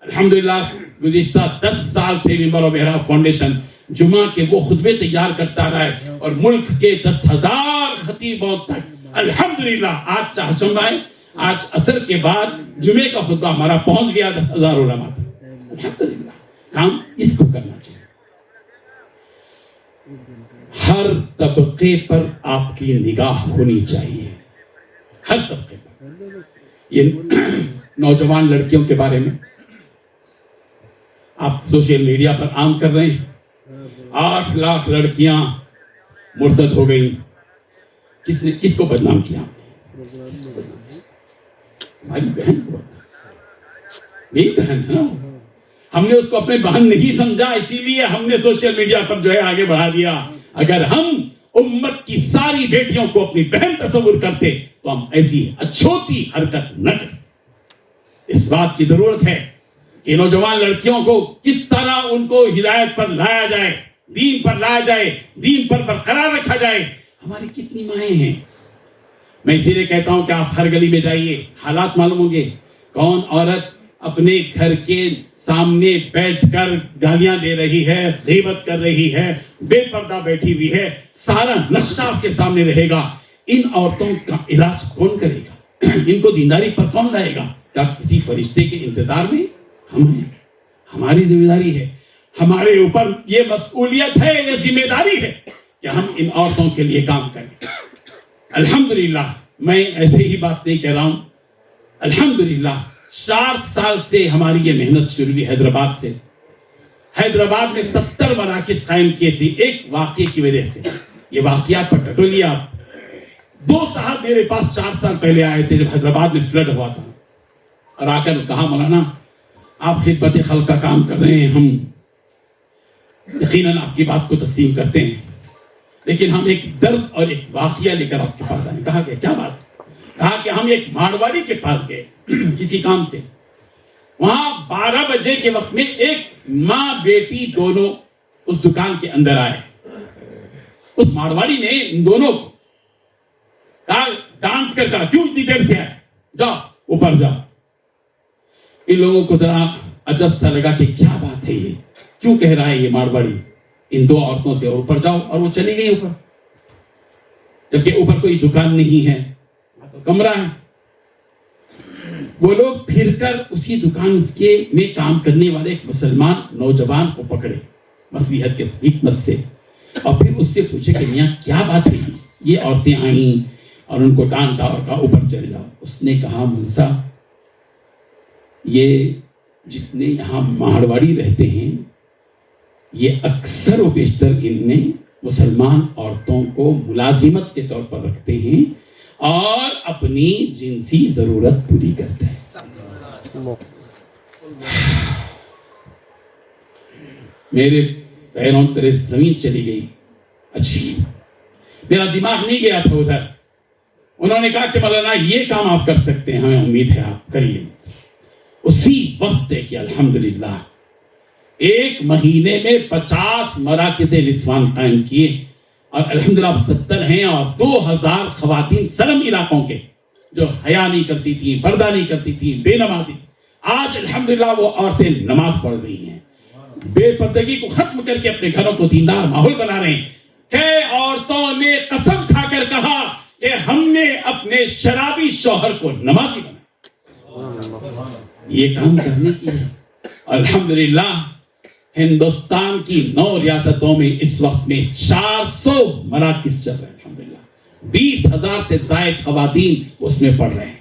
D: الحمدللہ گزشتہ 10 سال سے منبر و محراب فاؤنڈیشن جمعہ کے وہ خطبے تیار کرتا رہا ہے اور ملک کے 10,000 خطیبوں تک الحمدللہ آج چہچم ہے. آج عصر کے بعد جمعے کا خطبہ ہمارا پہنچ گیا 10,000 علماء تک. الحمدللہ کام اس کو کرنا چاہیے. ہر طبقے پر آپ کی نگاہ ہونی چاہیے، ہر طبقے پر. یہ نوجوان لڑکیوں کے بارے میں آپ سوشل میڈیا پر عام کر رہے ہیں، 8 لاکھ لڑکیاں مرتد ہو گئی. کس کو بدنام کیا؟ ہماری بہن کو. یہی بہن ہے نا، ہم نے اس کو اپنے بہن نہیں سمجھا، اسی لیے ہم نے سوشل میڈیا پر جو ہے آگے بڑھا دیا. اگر ہم امت کی ساری بیٹیوں کو اپنی بہن تصور کرتے تو ہم ایسی اچھوتی حرکت نہ کرتے. اس بات کی ضرورت ہے کہ نوجوان لڑکیوں کو کس طرح ان کو ہدایت پر لایا جائے، دین پر لایا جائے، دین پر برقرار رکھا جائے. ہماری کتنی مائیں ہیں. میں اسی لیے کہتا ہوں کہ آپ ہر گلی میں جائیے، حالات معلوم ہوں گے. کون عورت اپنے گھر کے سامنے بیٹھ کر گالیاں دے رہی ہے، غیبت کر رہی ہے، بے پردہ بیٹھی ہوئی ہے، سارا نقشہ آپ کے سامنے رہے گا. ان عورتوں کا علاج کون کرے گا؟ ان کو دینداری پر کون لائے گا؟ کیا کسی فرشتے کے انتظار میں ہم ہیں؟ ہماری ذمہ داری ہے، ہمارے اوپر یہ مسئولیت ہے، یہ ذمہ داری ہے کہ ہم ان عورتوں کے لیے کام کریں۔ الحمدللہ میں ایسے ہی بات نہیں کہہ رہا ہوں، الحمدللہ 4 سال سے ہماری یہ محنت شروع ہوئی حیدرآباد سے۔ حیدرآباد میں 70 مراکز قائم کیے تھے ایک واقعے کی وجہ سے۔ یہ واقعات پر ٹٹولیے آپ۔ 2 صاحب میرے پاس 4 سال پہلے آئے تھے جب حیدرآباد میں فلڈ ہوا تھا، اور آ کر کہا مولانا آپ خدمت خلق کا کام کر رہے ہیں، ہم یقیناً آپ کی بات کو تسلیم کرتے ہیں، لیکن ہم ایک درد اور ایک واقعہ لے کر آپ کے پاس آئے۔ کہا کہ کیا بات؟ کہا کہ ہم ایک مارواڑی کے پاس گئے کسی کام سے، وہاں 12 بجے کے وقت میں ایک ماں بیٹی دونوں اس دکان کے اندر آئے۔ اس مارواڑی نے ان دونوں کو کہا، ڈانٹ کر کہا کیوں اتنی دیر سے آئے، جاؤ اوپر جاؤ۔ ان لوگوں کو ذرا عجب سا لگا کہ کیا بات ہے، یہ کیوں کہہ رہا ہے یہ مارواڑی ان 2 عورتوں سے، اور اوپر جاؤ، اور وہ چلی گئی اوپر، جبکہ اوپر کوئی دکان نہیں ہے، تو کمرہ ہے۔ وہ لوگ پھر کر اسی دکان کے میں کام کرنے والے ایک مسلمان نوجوان کو پکڑے مصلحت کے حکمت سے، اور پھر اس سے پوچھے کہ میاں کیا بات ہے، یہ عورتیں آئیں اور ان کو ڈانٹا اور کہا اوپر چلے جاؤ۔ اس نے کہا ملسا یہ جتنے یہاں مارواڑی رہتے ہیں یہ اکثر و بیشتر ان میں مسلمان عورتوں کو ملازمت کے طور پر رکھتے ہیں اور اپنی جنسی ضرورت پوری کرتے ہیں۔ میرے پیروں تلے زمین چلی گئی، عجیب، میرا دماغ نہیں گیا تھا ادھر۔ انہوں نے کہا کہ مولانا یہ کام آپ کر سکتے ہیں، ہمیں امید ہے آپ کریے۔ اسی وقت ہے کہ الحمدللہ 1 مہینے میں 50 مراکز نسوان قائم کیے، اور الحمدللہ اب 70 ہیں، اور 2000 خواتین سلم علاقوں کے جو حیا نہیں کرتی تھیں، پردہ نہیں کرتی تھیں، بے نمازی، آج الحمدللہ وہ عورتیں نماز پڑھ رہی ہیں، بے پردگی کو ختم کر کے اپنے گھروں کو دیندار ماحول بنا رہے ہیں۔ کئی عورتوں نے قسم کھا کر کہا کہ ہم نے اپنے شرابی شوہر کو نمازی بنایا۔ یہ کام کرنے کی ہے۔ الحمدللہ ہندوستان کی 9 ریاستوں میں اس وقت میں 400 مراکز چل رہے ہیں، الحمدللہ 20,000 سے زائد خواتین اس میں پڑھ رہے ہیں۔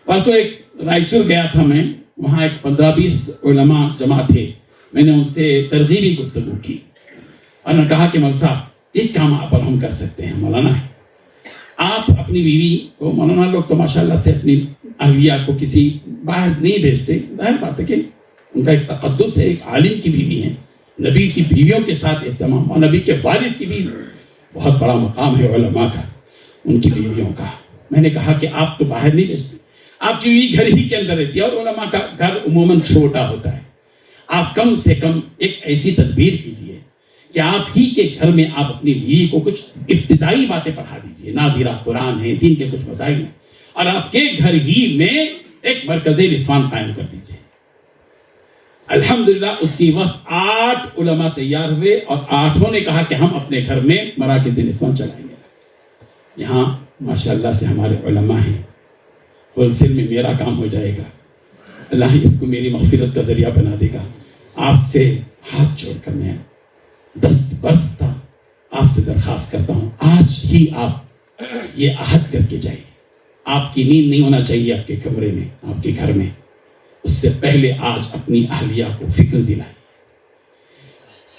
D: پرسوں ایک رائچور گیا تھا میں، وہاں ایک 15-20 علماء جمع تھے، میں نے ان سے ترغیبی گفتگو کی، اور نے کہا کہ مولانا صاحب ایک کام آپ اور ہم کر سکتے ہیں مولانا، آپ اپنی بیوی کو، مولانا لوگ تو ماشاءاللہ سے اپنی اہلیہ کو کسی باہر نہیں بھیجتے، ظاہر بات ہے کہ ان کا ایک تقدس ہے، ایک عالم کی بیوی ہے، نبی کی بیویوں کے ساتھ اہتمام، اور نبی کے والد کی بھی بہت بڑا مقام ہے علماء کا، ان کی بیویوں کا۔ میں نے کہا کہ آپ تو باہر نہیں بھیجتے، آپ کی بیوی گھر ہی کے اندر رہتی ہے، اور علماء کا گھر عموماً چھوٹا ہوتا ہے، آپ کم سے کم ایک ایسی تدبیر کیجیے کہ آپ ہی کے گھر میں آپ اپنی بیوی کو کچھ ابتدائی باتیں پڑھا دیجیے، ناظرہ قرآن ہے، دین کے کچھ مسائل ہیں، اور آپ کے گھر ہی میں ایک مرکز نسوان قائم کر دیجیے۔ الحمدللہ اسی وقت 8 علماء تیار ہوئے، اور 8 نے کہا کہ ہم اپنے گھر میں مراکز نسوان چلائیں گے۔ یہاں ماشاءاللہ سے ہمارے علماء ہیں، ہول سیل میں میرا کام ہو جائے گا، اللہ اس کو میری مغفرت کا ذریعہ بنا دے گا۔ آپ سے ہاتھ جوڑ کر میں دست برستا آپ سے درخواست کرتا ہوں، آج ہی آپ یہ عہد کر کے جائیے۔ آپ کی نیند نہیں ہونا چاہیے آپ کے کمرے میں، آپ کے گھر میں، اس سے پہلے آج اپنی اہلیہ کو فکر دلائیں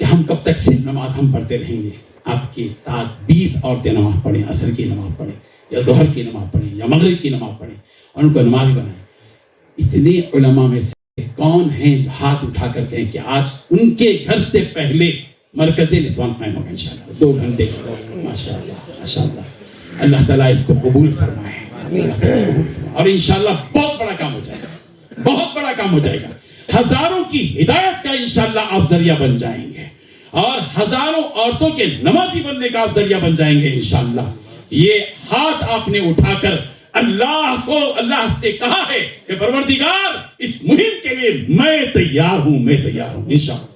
D: کہ ہم کب تک صرف نماز ہم پڑھتے رہیں گے۔ آپ کے ساتھ 20 عورتیں نماز پڑھیں، عصر کی نماز پڑھیں یا ظہر کی نماز پڑھیں یا مغرب کی نماز پڑھیں، اور ان کو نماز بنائیں۔ اتنے علماء میں سے کون ہیں جو ہاتھ اٹھا کر کہیں کہ آج ان کے گھر سے پہلے مرکز نسوان قائم ہوگا انشاءاللہ 2 گھنٹے ماشاءاللہ ماشاءاللہ۔ اللہ تعالیٰ اس کو قبول فرمائے، اور انشاءاللہ بہت بڑا کام ہو جائے گا، بہت بڑا کام ہو جائے گا۔ ہزاروں کی ہدایت کا انشاءاللہ آپ ذریعہ بن جائیں گے، اور ہزاروں عورتوں کے نمازی بننے کا آپ ذریعہ بن جائیں گے انشاءاللہ۔ یہ ہاتھ آپ نے اٹھا کر اللہ سے کہا ہے کہ پروردگار اس مہم کے لیے میں تیار ہوں انشاءاللہ۔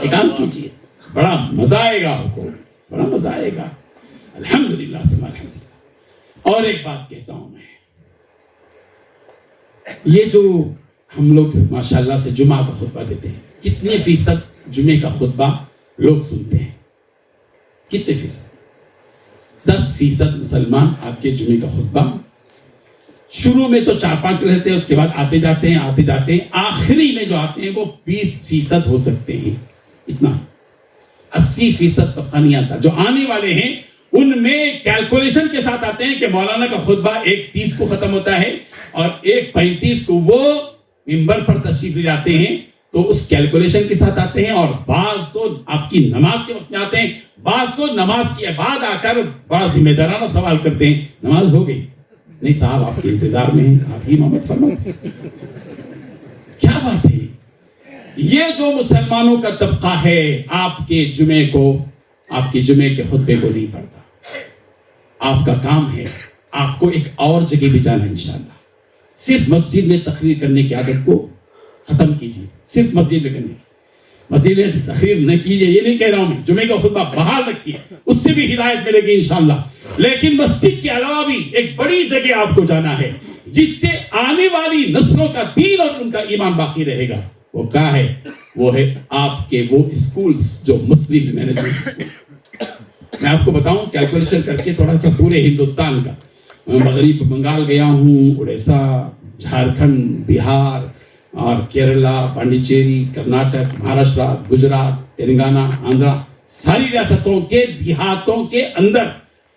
D: ایک کام کیجیے، بڑا مزہ آئے گا آپ کو، بڑا مزہ آئے گا۔ الحمدللہ ثم الحمدللہ۔ اور ایک بات کہتا ہوں میں، یہ جو ہم لوگ ماشاءاللہ سے جمعہ کا خطبہ دیتے ہیں، کتنے فیصد جمعے کا خطبہ لوگ سنتے ہیں؟ کتنے فیصد؟ 10% مسلمان آپ کے جمعے کا خطبہ شروع میں تو 4-5 رہتے ہیں، اس کے بعد آتے جاتے ہیں، آخری میں جو آتے ہیں وہ 20% ہو سکتے ہیں، اتنا 80% طبقہ نہیں آتا۔ جو آنے والے ہیں ان میں کیلکولیشن کے ساتھ آتے ہیں کہ مولانا کا خطبہ 1:30 کو ختم ہوتا ہے اور 1:35 کو وہ منبر پر تشریف لے جاتے ہیں، تو اس کیلکولیشن کے ساتھ آتے ہیں۔ اور بعض تو آپ کی نماز کے وقت میں آتے ہیں، بعض تو نماز کے بعد آ کر بڑا ذمہ دارانہ سوال کرتے ہیں، نماز ہو گئی؟ نہیں صاحب، آپ کے انتظار میں ہیں، آپ ہی محمد فرمائیں۔ کیا بات ہے؟ یہ جو مسلمانوں کا طبقہ ہے آپ کے جمعے کے خطبے کو نہیں پڑھتا۔ آپ کا کام ہے آپ کو ایک اور جگہ بھی جانا ہے انشاءاللہ۔ صرف مسجد میں تقریر کرنے کی عادت کو ختم کیجیے، صرف مسجد میں کرنے، مسجد میں تقریر نہ کیجیے، یہ نہیں کہہ رہا ہوں میں، جمعے کا خطبہ باہر رکھیے، اس سے بھی ہدایت ملے گی انشاءاللہ۔ لیکن مسجد کے علاوہ بھی ایک بڑی جگہ آپ کو جانا ہے جس سے آنے والی نسلوں کا دین اور ان کا ایمان باقی رہے گا۔ وہ کیا ہے؟ وہ ہے آپ کے وہ اسکولز جو مسلم مینجمنٹ۔ میں آپ کو بتاؤں کیلکولیشن کر کے تھوڑا سا پورے ہندوستان کا، مغرب بنگال گیا ہوں، اڑیسہ، جھارکھنڈ، بہار اور کیرلا، پانڈیچیری، کرناٹک، مہاراشٹر، گجرات، تلنگانہ، آندھرا، ساری ریاستوں کے دیہاتوں کے اندر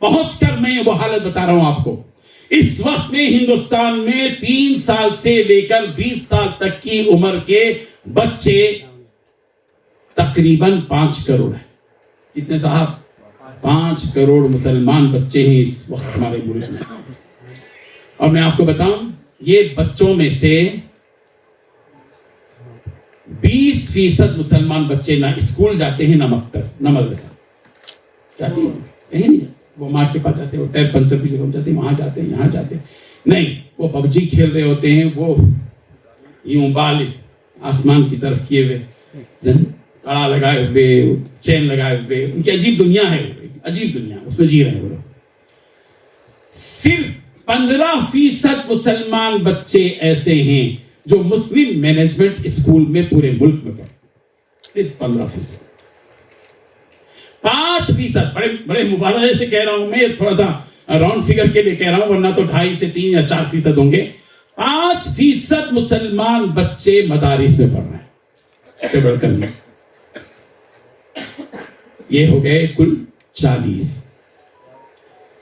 D: پہنچ کر میں وہ حالت بتا رہا ہوں آپ کو۔ اس وقت میں ہندوستان میں 3 سال سے لے کر 20 سال تک کی عمر کے بچے تقریباً 5 کروڑ ہیں۔ کتنے صاحب؟ 5 کروڑ مسلمان بچے ہیں اس وقت ہمارے ملک میں۔ اور میں آپ کو بتاؤں یہ بچوں میں سے 20% مسلمان بچے نہ اسکول جاتے ہیں، نہ مکتب، نہ مدرسہ جاتے ہیں، کہیں نہیں۔ وہ ماں کے پاس جاتے ہیں، وہ ٹائر پنچر کی جگہ جاتے ہیں، وہاں جاتے ہیں، یہاں جاتے ہیں، نہیں وہ PUBG کھیل رہے ہوتے ہیں، وہ یوں بال آسمان کی طرف کیے ہوئے، کڑا لگائے ہوئے، چین لگائے ہوئے، ان کی عجیب دنیا ہے، عجیب دنیا، اس میں جی رہے ہیں وہ لوگ۔ صرف 15% مسلمان بچے ایسے ہیں جو مسلم مینجمنٹ اسکول میں پورے ملک میں پڑھتے، صرف 15%۔ 5% بڑے مبالغے سے کہہ رہا ہوں میں، تھوڑا سا راؤنڈ فگر کے لیے کہہ رہا ہوں، ورنہ تو 2.5 سے 3 یا 4% ہوں گے۔ 5% مسلمان بچے مدارس میں پڑھ رہے ہیں، اس سے بڑھ کر نہیں۔ یہ ہو گئے کل 40۔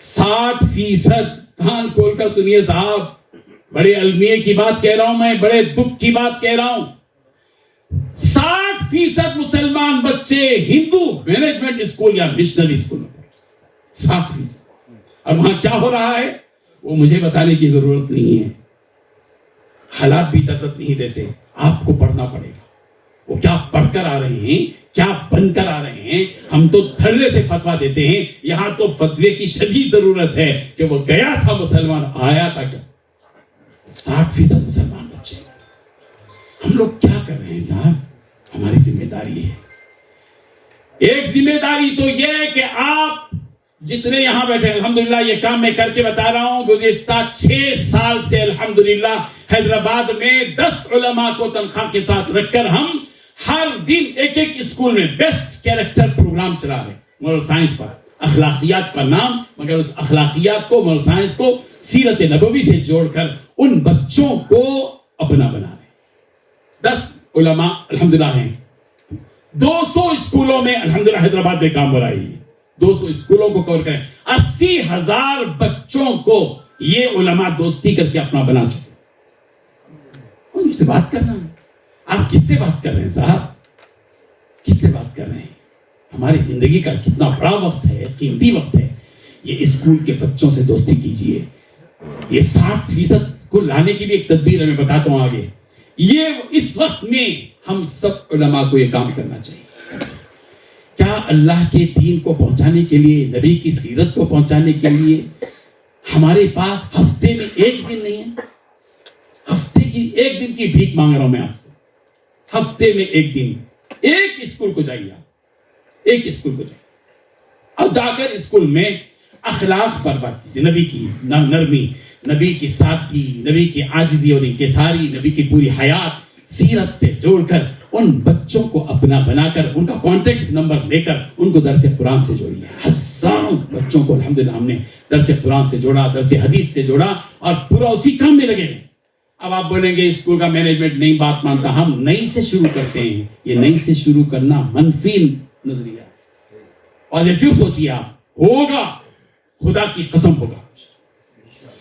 D: 60%، کان کھول کر سنیے صاحب، بڑے المیے کی بات کہہ رہا ہوں میں، بڑے دکھ کی بات کہہ رہا ہوں۔ 60% مسلمان بچے ہندو مینجمنٹ اسکول یا مشنری اسکول میں پڑھتے ہیں، 60%۔ اور وہاں کیا ہو رہا ہے وہ مجھے بتانے کی ضرورت نہیں ہے، حالات بھی اجازت نہیں دیتے، آپ کو پڑھنا پڑے گا۔ وہ کیا پڑھ کر آ رہے ہیں، کیا بن کر آ رہے ہیں؟ ہم تو دھڑے سے فتویٰ دیتے ہیں، یہاں تو فتوے کی شدید ضرورت ہے کہ وہ گیا تھا مسلمان، آیا تھا کیا؟ 60% مسلمان بچے۔ ہم لوگ کیا کر رہے ہیں صاحب؟ ہماری ذمہ داری ہے۔ ایک ذمہ داری تو یہ ہے کہ آپ جتنے یہاں بیٹھے، الحمدللہ یہ کام میں کر کے بتا رہا ہوں، گزشتہ 6 سال سے الحمدللہ حیدرآباد میں 10 علماء کو تنخواہ کے ساتھ رکھ کر ہم ہر دن ایک اسکول میں بیسٹ کیریکٹر پروگرام چلا رہے ہیں، مورل سائنس پر، اخلاقیات کا نام، مگر اس اخلاقیات کو، مورل سائنس کو سیرت نبوی سے جوڑ کر ان بچوں کو اپنا بنا رہے ہیں۔ 10 علماء الحمدللہ ہیں، 200 اسکولوں میں الحمدللہ حیدرآباد میں کام ہو رہا ہے، 200 اسکولوں کو کور کریں، 80,000 بچوں کو یہ علماء دوستی کر کے اپنا بنا چکے۔ ان سے بات کرنا ہے، آپ کس سے بات کر رہے ہیں صاحب؟ کس سے بات کر رہے ہیں؟ ہماری زندگی کا کتنا بڑا وقت ہے، قیمتی وقت ہے، یہ اسکول کے بچوں سے دوستی کیجئے۔ یہ 60% کو لانے کی بھی ایک تدبیر ہے، میں بتاتا ہوں آگے۔ یہ اس وقت میں ہم سب علماء کو یہ کام کرنا چاہیے۔ کیا اللہ کے دین کو پہنچانے کے لیے، نبی کی سیرت کو پہنچانے کے لیے ہمارے پاس ہفتے میں 1 دن نہیں ہے؟ ہفتے کی 1 دن کی بھیک مانگ رہا ہوں میں آپ سے، ہفتے میں 1 دن، ایک اسکول کو جائیے، آپ ایک اسکول کو جائیے اور جا کر اسکول میں اخلاق پر بات کیجیے، نبی کی نرمی، نبی کی سادگی، نبی کی عاجزی اور انکساری، نبی کی پوری حیات سیرت سے جوڑ کر ان بچوں کو اپنا بنا کر ان کا کانٹیکٹ نمبر لے کر ان کو درس قرآن سے جوڑیے. ہزاروں بچوں کو الحمدللہ ہم نے درس قرآن سے جوڑا، درس حدیث سے جوڑا اور پورا اسی کام میں لگے ہیں. اب آپ بولیں گے اسکول کا مینجمنٹ نہیں بات مانتا. ہم نئی سے شروع کرتے ہیں. یہ نئی سے شروع کرنا منفی نظریہ، پازیٹیو سوچیے. آپ ہوگا، خدا کی قسم ہوگا.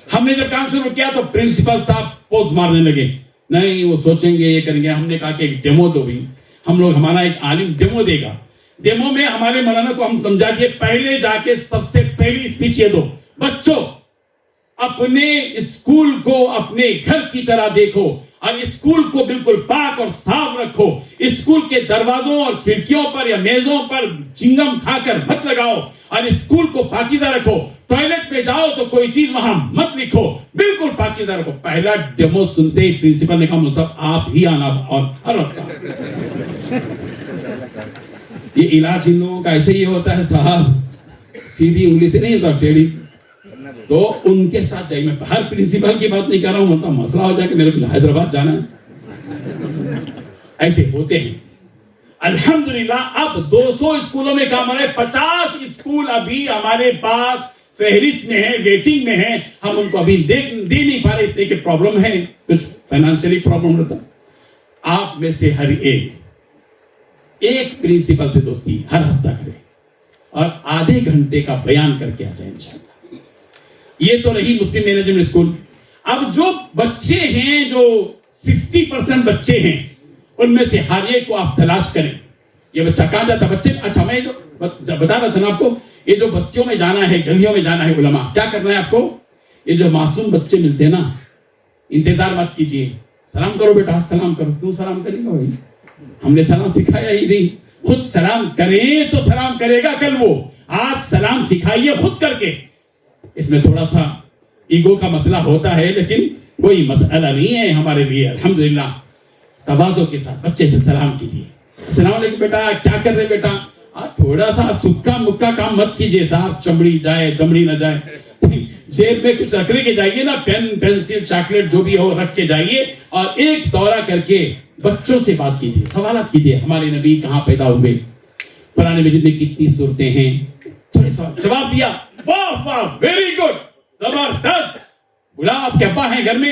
D: ہم نے جب کام شروع کیا تو پرنسپل صاحب پوز مارنے لگے، نہیں وہ سوچیں گے یہ کریں گے. ہم نے کہا کہ ایک ڈیمو دو بھی. ہم لوگ، ہمارا ایک عالم ڈیمو دے گا. ڈیمو میں ہمارے مولانا کو ہم سمجھا دیے، پہلے جا کے سب سے پہلی اسپیچ یہ دو، بچوں اپنے اسکول کو اپنے گھر کی طرح دیکھو اور اسکول کو بالکل پاک اور صاف رکھو. اسکول کے دروازوں اور کھڑکیوں پر یا میزوں پر چنگم کھا کر مت لگاؤ اور اسکول کو پاکیزہ رکھو. ٹوائلٹ پہ جاؤ تو کوئی چیز وہاں مت لکھو، بالکل پاکیزہ رکھو. پہلا ڈیمو سنتے ہی پرنسپل نے کہا مصعب آپ ہی آنا اور ہر وقت. یہ علاج ان لوگوں کا ایسے ہی ہوتا ہے صاحب، سیدھی انگلی سے نہیں ہوتا، ٹیڑھی. تو ان کے ساتھ جائیے. میں ہر پرنسپل کی بات نہیں کر رہا ہوں، مطلب مسئلہ ہو جائے کہ میرے کو حیدرآباد جانا ہے. ایسے ہوتے ہیں. الحمدللہ اب 200 اسکولوں میں کام ہو رہا ہے. 50 اسکول ابھی ہمارے پاس فہرست میں ہیں، ویٹنگ میں ہیں. ہم ان کو ابھی دے نہیں پا رہے، اس لیے کہ پرابلم ہے، کچھ فائنانشلی پرابلم رہتا. آپ میں سے ہر ایک پرنسپل سے دوستی ہر ہفتہ کرے اور آدھے گھنٹے کا بیان کر کے آ جائے انشاءاللہ. یہ تو رہی مسلم مینجمنٹ اسکول. اب جو بچے ہیں، جو 60% بچے ہیں، ان میں سے ہر ایک کو آپ تلاش کریں. یہ بچہ کہاں جاتا بچے؟ اچھا میں جو بتا رہا تھا نا آپ کو، یہ جو بستیوں میں جانا ہے، گلیوں میں جانا ہے، علماء کیا کرنا ہے آپ کو؟ یہ جو معصوم بچے ملتے ہیں نا، انتظار مت کیجیے. سلام کرو بیٹا، سلام کرو. کیوں سلام کرے گا بھائی؟ ہم نے سلام سکھایا ہی نہیں. خود سلام کریں تو سلام کرے گا کل وہ. آج سلام سکھائیے خود کر کے. اس میں تھوڑا سا ایگو کا مسئلہ ہوتا ہے، لیکن کوئی مسئلہ نہیں ہے ہمارے لیے. الحمدللہ تواضع کے ساتھ بچے سے سلام کیجیے. السلام علیکم بیٹا، کیا کر رہے بیٹا؟ تھوڑا سا سکا مکا کام مت کیجیے صاحب. چمڑی جائے دمڑی نہ جائے. جیب میں کچھ رکھ کے جائیے نا، پین پینسل چاکلیٹ جو بھی ہو رکھ کے جائیے اور ایک دورہ کر کے بچوں سے بات کیجیے، سوالات کیجیے. ہمارے نبی کہاں پیدا ہوئے؟ قرآن مجید میں کتنی صورتیں ہیں؟ تھوڑے سوال جواب دیا، واہ واہ ویری گڈ، زبردست. بولا آپ کے ابا ہیں گھر میں،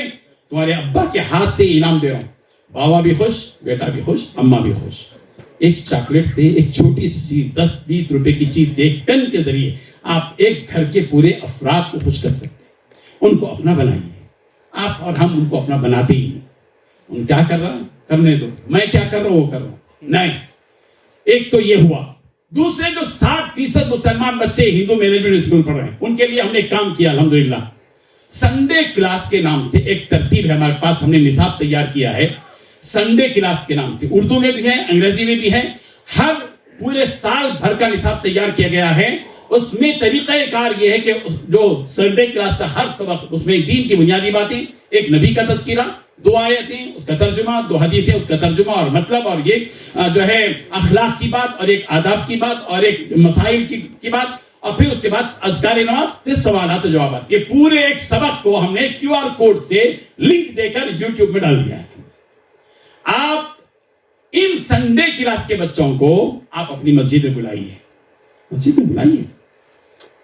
D: تمہارے ابا کے ہاتھ سے انعام دے رہا ہوں. بابا بھی خوش، بیٹا بھی خوش، اماں بھی خوش. ایک چاکلیٹ سے، ایک چھوٹی سی چیز 10-20 روپے کی چیز سے، ایک پین کے ذریعے آپ ایک گھر کے پورے افراد کو خوش کر سکتے ہیں. ان کو اپنا بنائیے. آپ اور ہم ان کو اپنا بناتے ہی نہیں. ان کیا کر رہا کرنے دو، میں کیا کر رہا ہوں وہ کر رہا ہوں. نہیں. ایک تو یہ ہوا. دوسرے جو 60% مسلمان بچے ہندو مینجمنٹ اسکول پڑھ رہے ہیں، ان کے لیے ہم نے کام کیا الحمدللہ. سنڈے کلاس کے نام سے ایک ترتیب ہے ہمارے پاس، ہم نے نصاب تیار کیا ہے سنڈے کلاس کے نام سے. اردو میں بھی ہے، انگریزی میں بھی ہے. ہر پورے سال بھر کا نصاب تیار کیا گیا ہے. اس میں طریقہ کار یہ ہے کہ جو سنڈے کلاس کا ہر سبق، اس میں دین کی بنیادی باتیں، ایک نبی کا تذکرہ، 2 آیتیں اس کا ترجمہ، 2 حدیثیں اس کا ترجمہ اور مطلب، اور یہ جو ہے اخلاق کی بات اور ایک آداب کی بات اور ایک مسائل کی بات، اور پھر اس کے بعد اذکار نماز، پھر سوالات و جوابات. یہ پورے ایک سبق کو ہم نے QR کوڈ سے لنک دے کر YouTube میں ڈال دیا ہے. آپ ان سنڈے کلاس کے بچوں کو آپ اپنی مسجد میں بلائیے. مسجد میں بلائیے.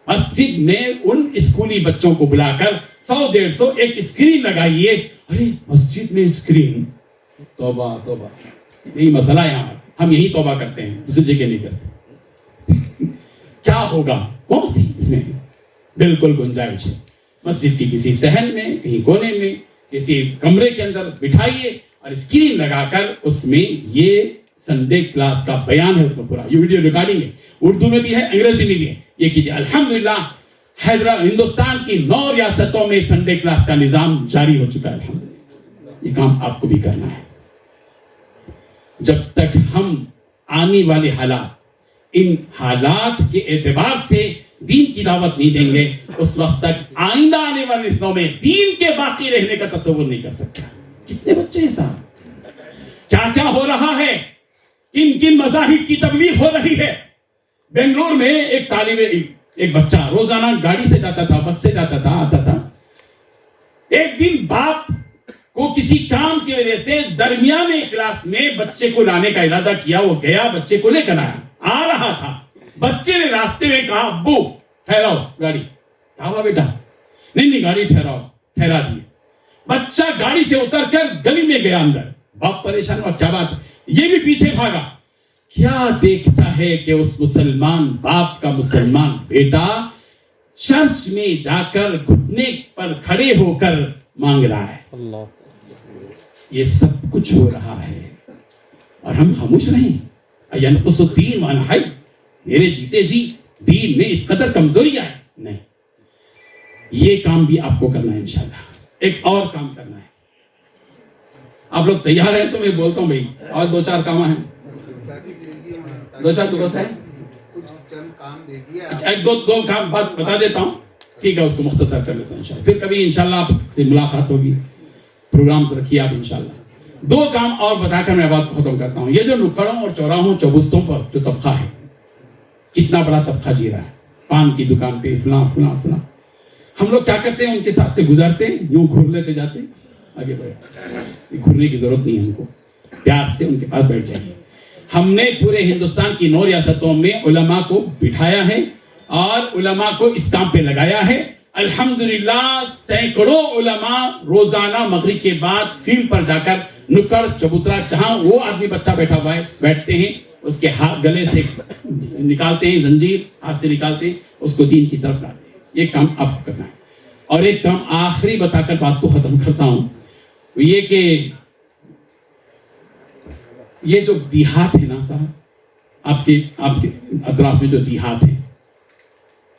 D: مسجد میں ان اسکولی بچوں کو بلا کر 100-150 ایک اسکرین لگائیے. ارے مسجد میں اسکرین، توبہ توبہ، یہی مسئلہ ہے یہاں. ہم یہی توبہ کرتے ہیں، دوسری جگہ نہیں کرتے. کیا ہوگا؟ کون سی اس میں بالکل گنجائش ہے. مسجد کی کسی صحن میں، کہیں کونے میں، کسی کمرے کے اندر بٹھائیے اور اسکرین لگا کر اس میں یہ سنڈے کلاس کا بیان ہے. اس میں پورا یہ ویڈیو ریکارڈنگ ہے، اردو میں بھی ہے، انگریزی میں بھی ہے. یہ کیجیے. الحمدللہ ہندوستان کی 9 ریاستوں میں سنڈے کلاس کا نظام جاری ہو چکا ہے. الحمدللہ یہ کام آپ کو بھی کرنا ہے. جب تک ہم آنے والے حالات، ان حالات کے اعتبار سے دین کی دعوت نہیں دیں گے، اس وقت تک آئندہ آنے والے نسلوں میں دین کے باقی رہنے کا تصور نہیں کر سکتا. کتنے بچے ہیں صاحب، کیا کیا ہو رہا ہے، کن کن مذاہب کی تبلیغ ہو رہی ہے. بنگلور میں ایک طالب علم ایک بچہ روزانہ گاڑی سے جاتا تھا, بس سے جاتا تھا, آتا تھا. ایک دن باپ کو کسی کام کی وجہ سے درمیان کلاس میں بچے کو لانے کا ارادہ کیا. وہ گیا, بچے کو لے کر آیا. آ رہا تھا, بچے نے راستے میں کہا ابو ٹھہراؤ گاڑی. کیا ہوا بیٹا؟ نہیں گاڑی ٹھہراؤ. ٹھہرا دیے. بچہ گاڑی سے اتر کر گلی میں گیا اندر. باپ پریشان ہوا, کیا بات ہے؟ یہ بھی پیچھے بھاگا. کیا دیکھتا ہے کہ اس مسلمان باپ کا مسلمان بیٹا چرچ میں جا کر گھٹنے پر کھڑے ہو کر مانگ رہا ہے. یہ سب کچھ ہو رہا ہے اور ہم خاموش رہیں. ینقص الدین وانا حی, میرے جیتے جی دین میں اس قدر کمزوری آئے نہیں. یہ کام بھی آپ کو کرنا ہے انشاءاللہ. ایک اور کام کرنا ہے. آپ لوگ تیار ہیں تو میں بولتا ہوں بھائی, اور 2-4 کام ہیں. 2-4 تو بس ہے. اچھا, 1-2 کام بات بتا دیتا ہوں, ٹھیک ہے, اس کو مختصر کر لیتا ہوں انشاءاللہ. پھر کبھی انشاءاللہ آپ سے ملاقات ہوگی, پروگرامز رکھیے آپ انشاءاللہ. 2 کام اور بتا کر میں بات کو ختم کرتا ہوں. یہ جو نکڑوں اور چوراہوں چوبستوں پر جو طبقہ ہے, کتنا بڑا طبقہ جی رہا ہے. پان کی دکان پہ فلاں فلاں فلاں. ہم لوگ کیا کرتے ہیں, ان کے ساتھ سے گزرتے ہیں, یوں گھر لیتے جاتے ہیں, آگے بڑھے. گھرنے کی ضرورت نہیں ہے, ان کو پیار سے ان کے پاس بیٹھ جائیے. ہم نے پورے ہندوستان کی 9 ریاستوں میں علماء کو بٹھایا ہے اور علماء کو اس کام پہ لگایا ہے. الحمدللہ سینکڑوں علماء روزانہ مغرب کے بعد فیلڈ پر جا کر نکڑ چبوترا جہاں وہ آدمی بچہ بیٹھا ہوا ہے بیٹھتے ہیں, اس کے گلے سے نکالتے ہیں زنجیر, ہاتھ سے نکالتے ہیں, اس کو دین کی طرف لاتے ہیں. یہ کام آپ کو کرنا ہے. اور ایک کام آخری بتا کر بات کو ختم کرتا ہوں, یہ کہ یہ جو دیہات ہے نا صاحب, آپ کے اطراف میں جو دیہات ہیں,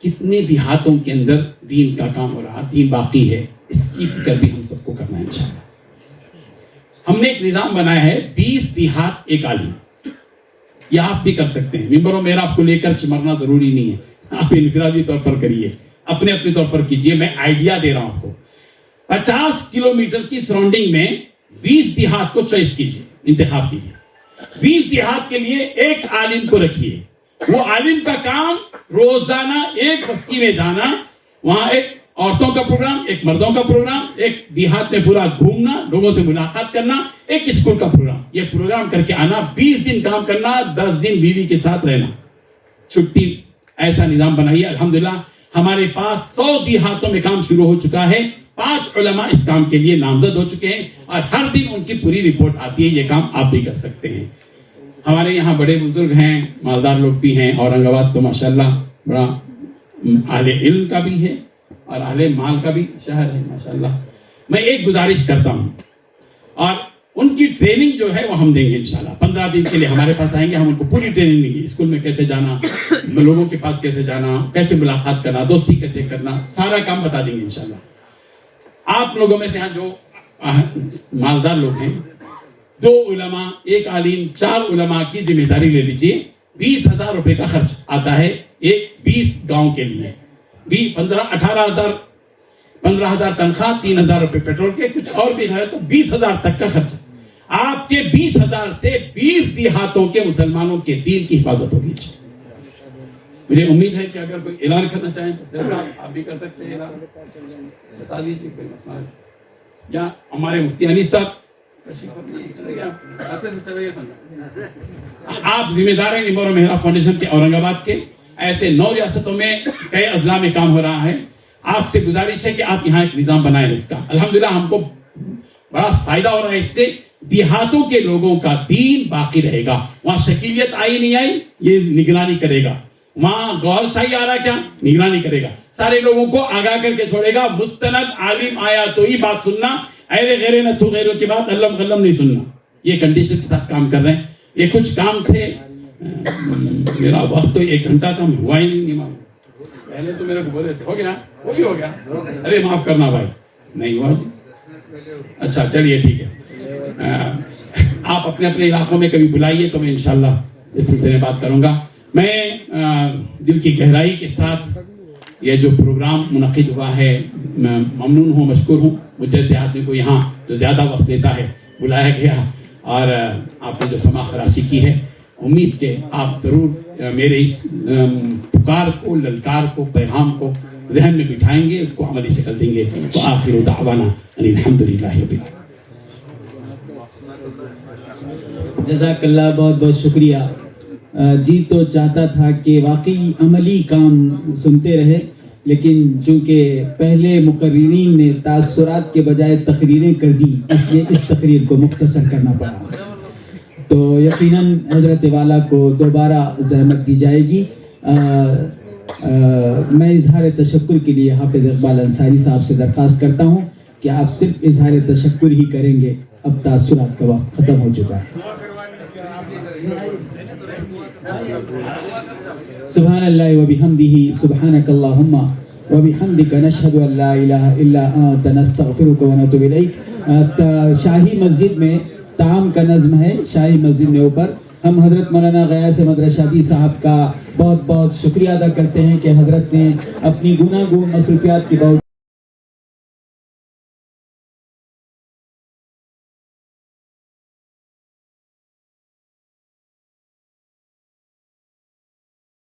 D: کتنے دیہاتوں کے اندر دین کا کام ہو رہا, دین باقی ہے, اس کی فکر بھی ہم سب کو کرنا ہے انشاءاللہ. ہم نے ایک نظام بنایا ہے 20 دیہات 1 عالم. یہ آپ بھی کر سکتے ہیں. ممبر و میرا آپ کو لے کر چمرنا ضروری نہیں ہے, آپ انفرادی طور پر کریے, اپنے طور پر کیجئے. میں آئیڈیا دے رہا ہوں آپ کو. 50 کلومیٹر کی سراؤنڈنگ میں 20 دیہات کو چوائس کیجئے, انتخاب کیجئے. 20 دیہات کے لیے 1 عالم کو رکھیے. وہ عالم کا کام روزانہ ایک بستی میں جانا, وہاں ایک عورتوں کا پروگرام, ایک مردوں کا پروگرام, ایک دیہات میں پورا گھومنا, لوگوں سے ملاقات کرنا, ایک اسکول کا پروگرام. یہ پروگرام کر کے آنا, 20 دن کام کرنا, 10 دن بیوی کے ساتھ رہنا, چھٹی. ایسا نظام بنائیے. الحمدللہ ہمارے پاس 100 دیہاتوں میں کام شروع ہو چکا ہے. 5 علماء اس کام کے لیے نامزد ہو چکے ہیں اور ہر دن ان کی پوری رپورٹ آتی ہے. یہ کام آپ بھی کر سکتے ہیں. ہمارے یہاں بڑے بزرگ ہیں, مالدار لوگ بھی ہیں. اورنگ آباد تو ماشاءاللہ بڑا اہل علم کا بھی ہے اور اہل مال کا بھی شہر ہے ماشاءاللہ. میں ایک گزارش کرتا ہوں, اور ان کی ٹریننگ جو ہے وہ ہم دیں گے انشاءاللہ. 15 دن کے لیے ہمارے پاس آئیں گے, ہم ان کو پوری ٹریننگ دیں گے. اسکول میں کیسے جانا, لوگوں کے پاس کیسے جانا, کیسے ملاقات کرنا, دوستی کیسے کرنا, سارا کام بتا دیں گے انشاءاللہ. آپ لوگوں میں سے ہاں جو مالدار لوگ ہیں, 2 علماء 1 عالم 4 علماء کی ذمہ داری لے لیجئے. 20,000 روپے کا خرچ آتا ہے ایک 20 گاؤں کے لیے. 15,000 تنخواہ, 3,000 روپے پیٹرول کے, کچھ اور بھی ہے تو 20,000 تک کا خرچ. آپ کے 20,000 سے 20 دیہاتوں کے مسلمانوں کے دین کی حفاظت ہوگی. مجھے امید ہے کہ اگر کوئی اعلان کرنا چاہیں تو آپ بھی کر سکتے ہیں. اعلان بتا دیجیے کوئی مسئلہ ہے. یا ہمارے مفتی انیس صاحب آپ ذمہ دار ہیں ممبر و مہرا فاؤنڈیشن کے اورنگ آباد کے. ایسے 9 ریاستوں میں کئی اضلاع میں کام ہو رہا ہے. آپ سے گزارش ہے کہ آپ یہاں ایک نظام بنائیں اس کا. الحمدللہ ہم کو بڑا فائدہ ہو رہا ہے اس سے. دیہاتوں کے لوگوں کا دین باقی رہے گا. وہاں شکیلیت آئی نہیں آئی, یہ نگرانی کرے گا. وہاں غور شاہی آ رہا, کیا نگرانی کرے گا. سارے لوگوں کو آگاہ کر کے چھوڑے گا. مستند عالم آیا تو ہی بات سننا, ایرے غیرے نہ تو غیروں کی بات علم غلم نہیں سننا. یہ کنڈیشن کے ساتھ کام کر رہے ہیں. یہ کچھ کام تھے, میرا وقت تو 1 گھنٹہ تھا, ہوا ہی نہیں معلوم. پہلے تو میرے کو بولے تھے, ہو گیا وہ بھی ہو گیا. ارے معاف کرنا بھائی, نہیں ہوا جی. اچھا چلیے ٹھیک ہے. آپ اپنے علاقوں میں کبھی بلائیے تو میں انشاءاللہ اس سلسلے میں بات کروں گا. میں دل کی گہرائی کے ساتھ یہ جو پروگرام منعقد ہوا ہے میں ممنون ہوں, مشکور ہوں. مجھ جیسے آدمی کو یہاں جو زیادہ وقت لیتا ہے بلایا گیا, اور آپ نے جو سماع خراشی کی ہے, امید کہ آپ ضرور میرے اس پکار کو، للکار کو، پیغام کو ذہن میں بٹھائیں گے، اس کو عملی شکل دیں گے. وآخر دعوانا ان الحمدللہ رب العالمین.
B: جزاک اللہ، بہت بہت شکریہ. جی تو چاہتا تھا کہ واقعی عملی کام سنتے رہے، لیکن چونکہ پہلے مقررین نے تاثرات کے بجائے تقریریں کر دی، اس لیے اس تقریر کو مختصر کرنا پڑا. تو یقیناً حضرت والا کو دوبارہ زحمت دی جائے گی. میں اظہار تشکر کے لیے حافظ اقبال انصاری صاحب سے درخواست کرتا ہوں کہ آپ صرف اظہار تشکر ہی کریں گے، اب تاثرات کا وقت ختم ہو چکا ہے. سبحان اللہ وبحمدہ، سبحانک اللہم وبحمدک، نشہد ان لا الہ الا انت، نستغفرک ونتوب الیک. شاہی مسجد میں طعام کا نظم ہے، شاہی مسجد میں اوپر. ہم حضرت مولانا غیاث احمد رشادی صاحب کا بہت بہت شکریہ ادا کرتے ہیں کہ حضرت نے اپنی گناہ گو مصروفیات کے باوجود